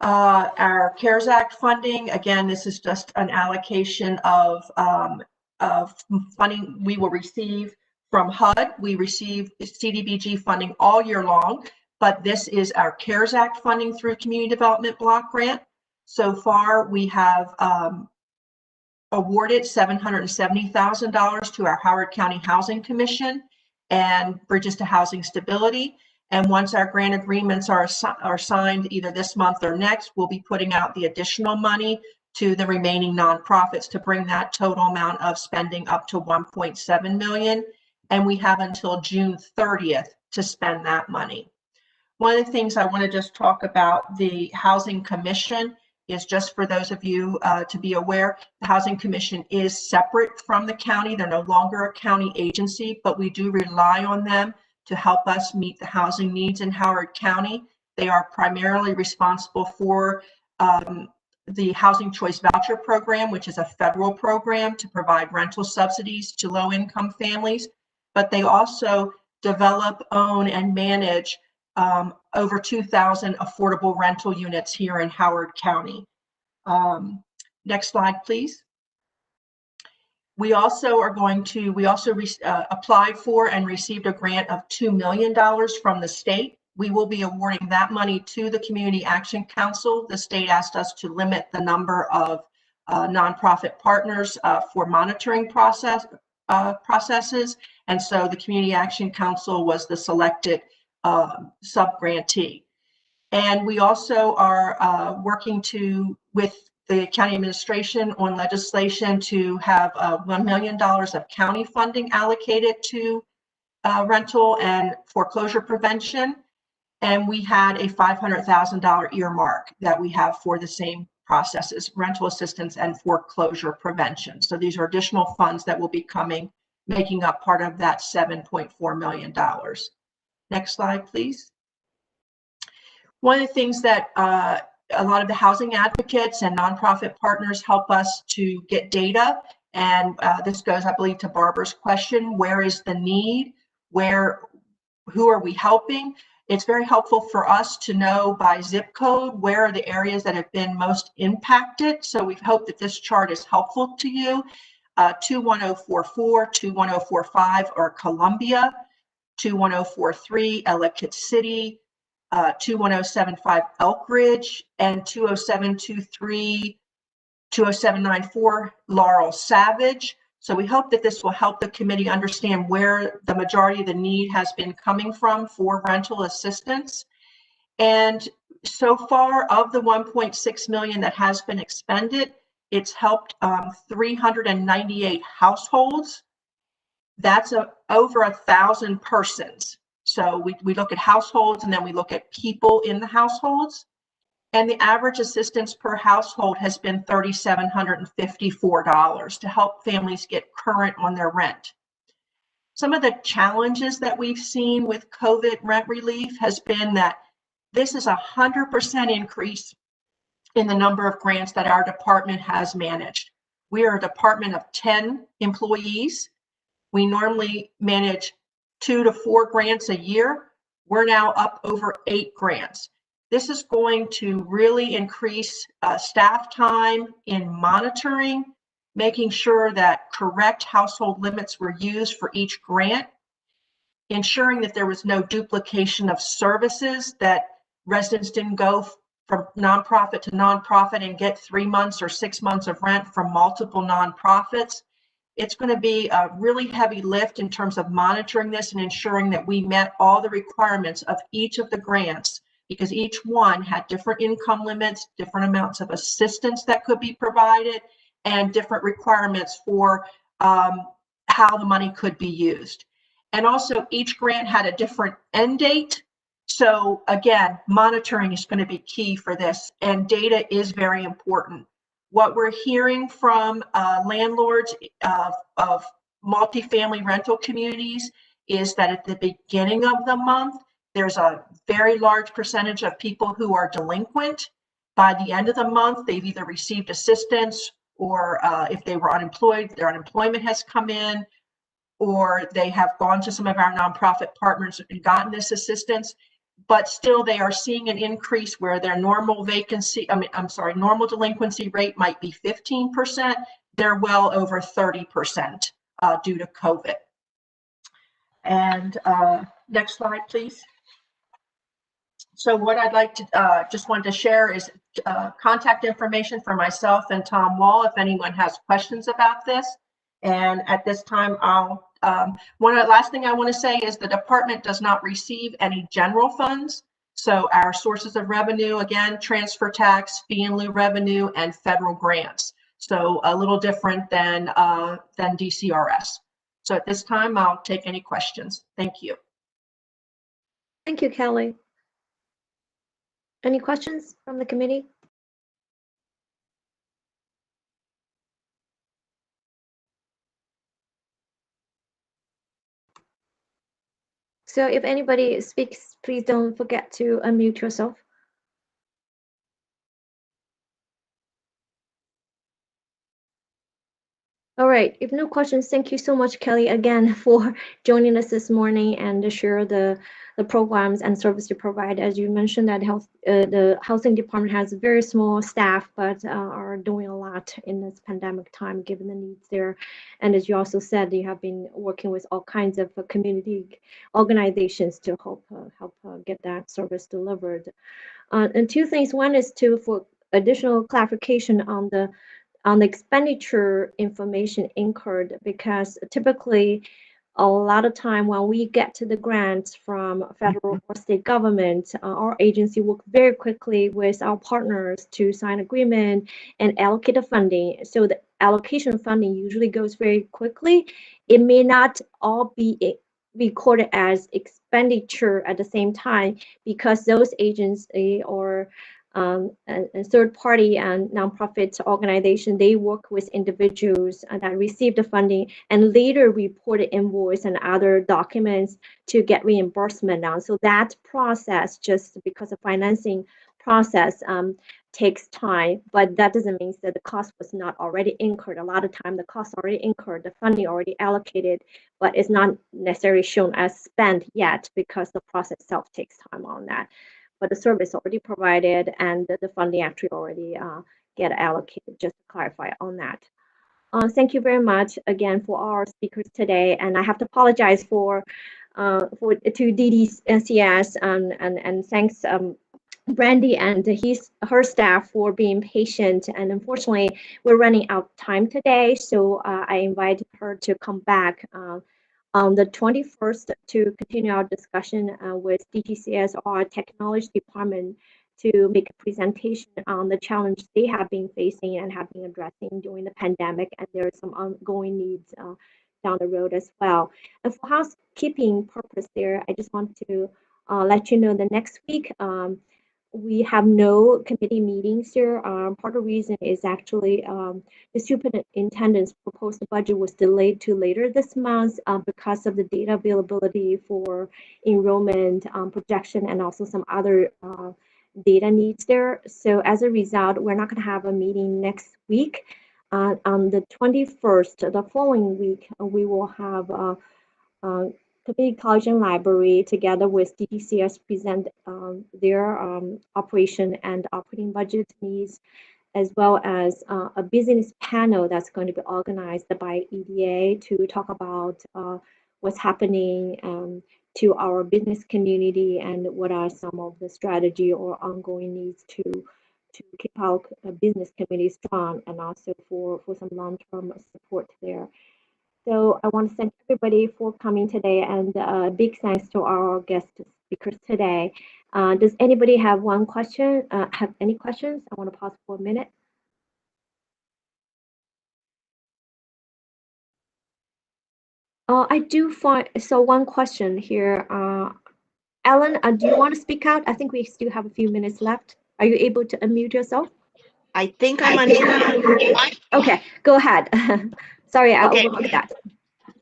Our CARES Act funding, again, this is just an allocation of funding we will receive from HUD. We receive CDBG funding all year long, but this is our CARES Act funding through Community Development Block Grant. So far, we have awarded $770,000 to our Howard County Housing Commission, and Bridges to Housing Stability. And once our grant agreements are signed either this month or next, we'll be putting out the additional money to the remaining nonprofits to bring that total amount of spending up to 1.7 million. And we have until June 30th to spend that money. One of the things I want to just talk about, the Housing Commission, is just for those of you to be aware, the Housing Commission is separate from the county. They're no longer a county agency, but we do rely on them to help us meet the housing needs in Howard County. They are primarily responsible for the Housing Choice Voucher Program, which is a federal program to provide rental subsidies to low-income families, but they also develop, own, and manage over 2,000 affordable rental units here in Howard County. Next slide, please. We also are going to, applied for and received a grant of $2 million from the state. We will be awarding that money to the Community Action Council. The state asked us to limit the number of nonprofit partners for monitoring processes. And so the Community Action Council was the selected sub-grantee. And we also are working with the county administration on legislation to have $1 million of county funding allocated to rental and foreclosure prevention. And we had a $500,000 earmark that we have for the same processes, rental assistance and foreclosure prevention. So these are additional funds that will be making up part of that $7.4 million. Next slide, please. One of the things that a lot of the housing advocates and nonprofit partners help us to get data, and this goes, I believe, to Barbara's question, where is the need? Who are we helping? It's very helpful for us to know by zip code where are the areas that have been most impacted. So we hope that this chart is helpful to you. 21044, 21045 are Columbia, 21043 Ellicott City, 21075 Elk Ridge, and 20723, 20794 Laurel Savage. So we hope that this will help the committee understand where the majority of the need has been coming from for rental assistance. And so far, of the 1.6 million that has been expended, it's helped 398 households. That's over 1,000 persons. So we look at households and then we look at people in the households. And the average assistance per household has been $3,754 to help families get current on their rent. Some of the challenges that we've seen with COVID rent relief has been that this is 100% increase in the number of grants that our department has managed. We are a department of 10 employees. We normally manage 2 to 4 grants a year. We're now up over 8 grants. This is going to really increase staff time in monitoring, making sure that correct household limits were used for each grant, ensuring that there was no duplication of services, that residents didn't go from nonprofit to nonprofit and get 3 months or 6 months of rent from multiple nonprofits. It's going to be a really heavy lift in terms of monitoring this and ensuring that we met all the requirements of each of the grants, because each one had different income limits, different amounts of assistance that could be provided, and different requirements for how the money could be used. And also each grant had a different end date. So again, monitoring is going to be key for this, and data is very important. What we're hearing from landlords of multifamily rental communities is that at the beginning of the month, there's a very large percentage of people who are delinquent. By the end of the month, they've either received assistance, or if they were unemployed, their unemployment has come in, or they have gone to some of our nonprofit partners and gotten this assistance. But still, they are seeing an increase where their normal normal delinquency rate might be 15%. They're well over 30% due to COVID. And next slide, please. So what I'd like to just want to share is contact information for myself and Tom Wall if anyone has questions about this. And at this time, I'll Last thing I want to say is the department does not receive any general funds. So our sources of revenue, again, transfer tax, fee in lieu revenue, and federal grants. So a little different than DCRS. So at this time, I'll take any questions. Thank you. Thank you, Kelly. Any questions from the committee? So if anybody speaks, please don't forget to unmute yourself. All right, if no questions, thank you so much, Kelly, again, for joining us this morning and to share the programs and service you provide. As you mentioned, that the housing department has a very small staff, but are doing a lot in this pandemic time, given the needs there. And as you also said, you have been working with all kinds of community organizations to help get that service delivered. And two things. One is for additional clarification on the expenditure information incurred, because typically a lot of time when we get to the grants from federal or state government, our agency work very quickly with our partners to sign agreement and allocate the funding. So the allocation of funding usually goes very quickly. It may not all be recorded as expenditure at the same time, because those agencies or a third party and nonprofit organization, they work with individuals that receive the funding and later report the invoice and other documents to get reimbursement now. So that process, just because of financing process, takes time, but that doesn't mean that the cost was not already incurred. A lot of time the cost already incurred, the funding already allocated, but it's not necessarily shown as spent yet because the process itself takes time on that. But the service already provided and the funding actually already get allocated, just to clarify on that. Thank you very much again for our speakers today, and I have to apologize to DDCS and thanks Brandy and her staff for being patient. And unfortunately, we're running out of time today, so I invited her to come back on the 21st to continue our discussion with DTCS, our technology department, to make a presentation on the challenge they have been facing and have been addressing during the pandemic, and there are some ongoing needs down the road as well. And for housekeeping purpose there, I just want to let you know that next week we have no committee meetings here. Part of the reason is actually the superintendent's proposed budget was delayed to later this month because of the data availability for enrollment projection and also some other data needs there. So as a result, we're not going to have a meeting next week. On the 21st, the following week, we will have Community College and Library together with DTCS present their operation and operating budget needs, as well as a business panel that's going to be organized by EDA to talk about what's happening to our business community and what are some of the strategy or ongoing needs to keep our business community strong, and also for some long-term support there. So I want to thank everybody for coming today, and big thanks to our guest speakers today. Does anybody have one question? Have any questions? I want to pause for a minute. I do find, so one question here. Ellen, do you want to speak out? I think we still have a few minutes left. Are you able to unmute yourself? I think I'm unmuted. Okay, go ahead. Sorry, I Okay. overlooked that.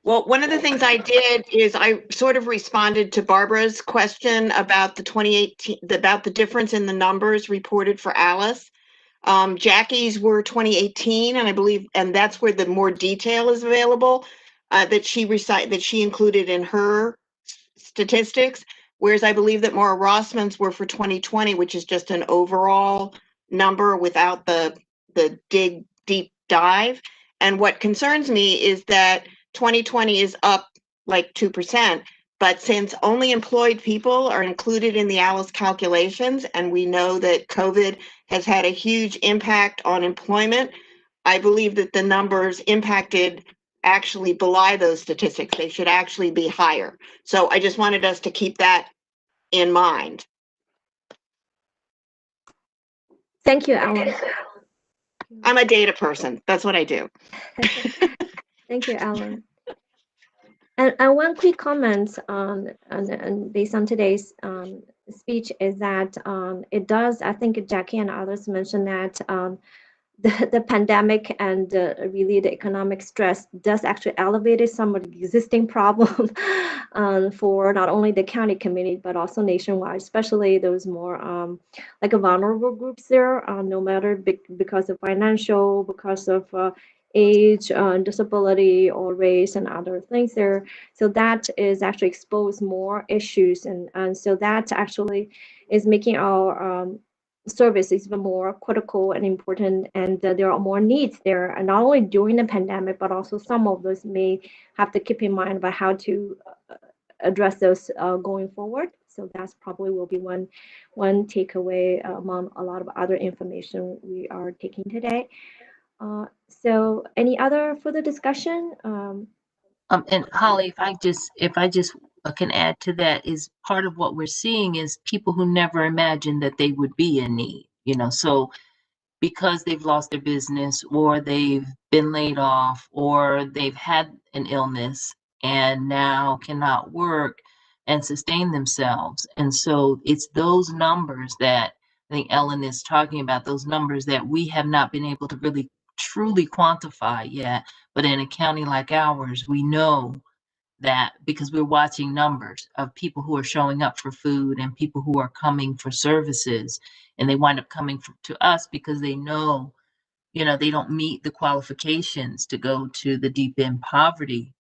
Well, one of the things I did is I sort of responded to Barbara's question about the 2018, about the difference in the numbers reported for Alice. Jackie's were 2018, and I believe, and that's where the more detail is available that she included in her statistics. Whereas I believe that Maura Rossman's were for 2020, which is just an overall number without the deep dive. And what concerns me is that 2020 is up like 2%, but since only employed people are included in the ALICE calculations, and we know that COVID has had a huge impact on employment, I believe that the numbers impacted actually belie those statistics. They should actually be higher. So I just wanted us to keep that in mind. Thank you, Ellen. I'm a data person. That's what I do. Thank you, Ellen. And one quick comment and based on today's speech is that it does, I think Jackie and others mentioned that the pandemic and really the economic stress does actually elevate some of the existing problem for not only the county community, but also nationwide, especially those more like vulnerable groups there, no matter because of financial, because of age, disability, or race and other things there. So that is actually expose more issues. And so that actually is making our service is even more critical and important, and there are more needs there, and not only during the pandemic, but also some of those may have to keep in mind about how to address those going forward. So that's probably will be one takeaway among a lot of other information we are taking today. So any other further discussion? And Holly, if I just can add to that, is part of what we're seeing is people who never imagined that they would be in need, you know, so because they've lost their business or they've been laid off or they've had an illness and now cannot work and sustain themselves. And so it's those numbers that I think Ellen is talking about, those numbers that we have not been able to really truly quantify yet. But in a county like ours, we know that because we're watching numbers of people who are showing up for food and people who are coming for services, and they wind up coming to us because they know, you know, they don't meet the qualifications to go to the deep end poverty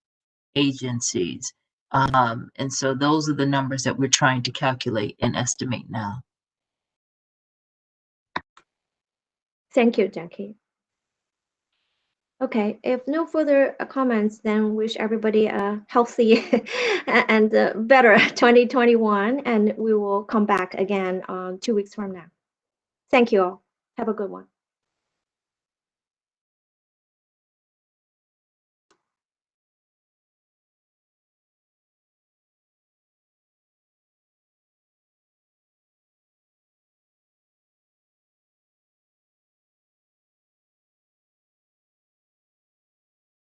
agencies. And so those are the numbers that we're trying to calculate and estimate now. Thank you, Jackie. Okay, if no further comments, then wish everybody a healthy and better 2021, and we will come back again 2 weeks from now. Thank you all. Have a good one.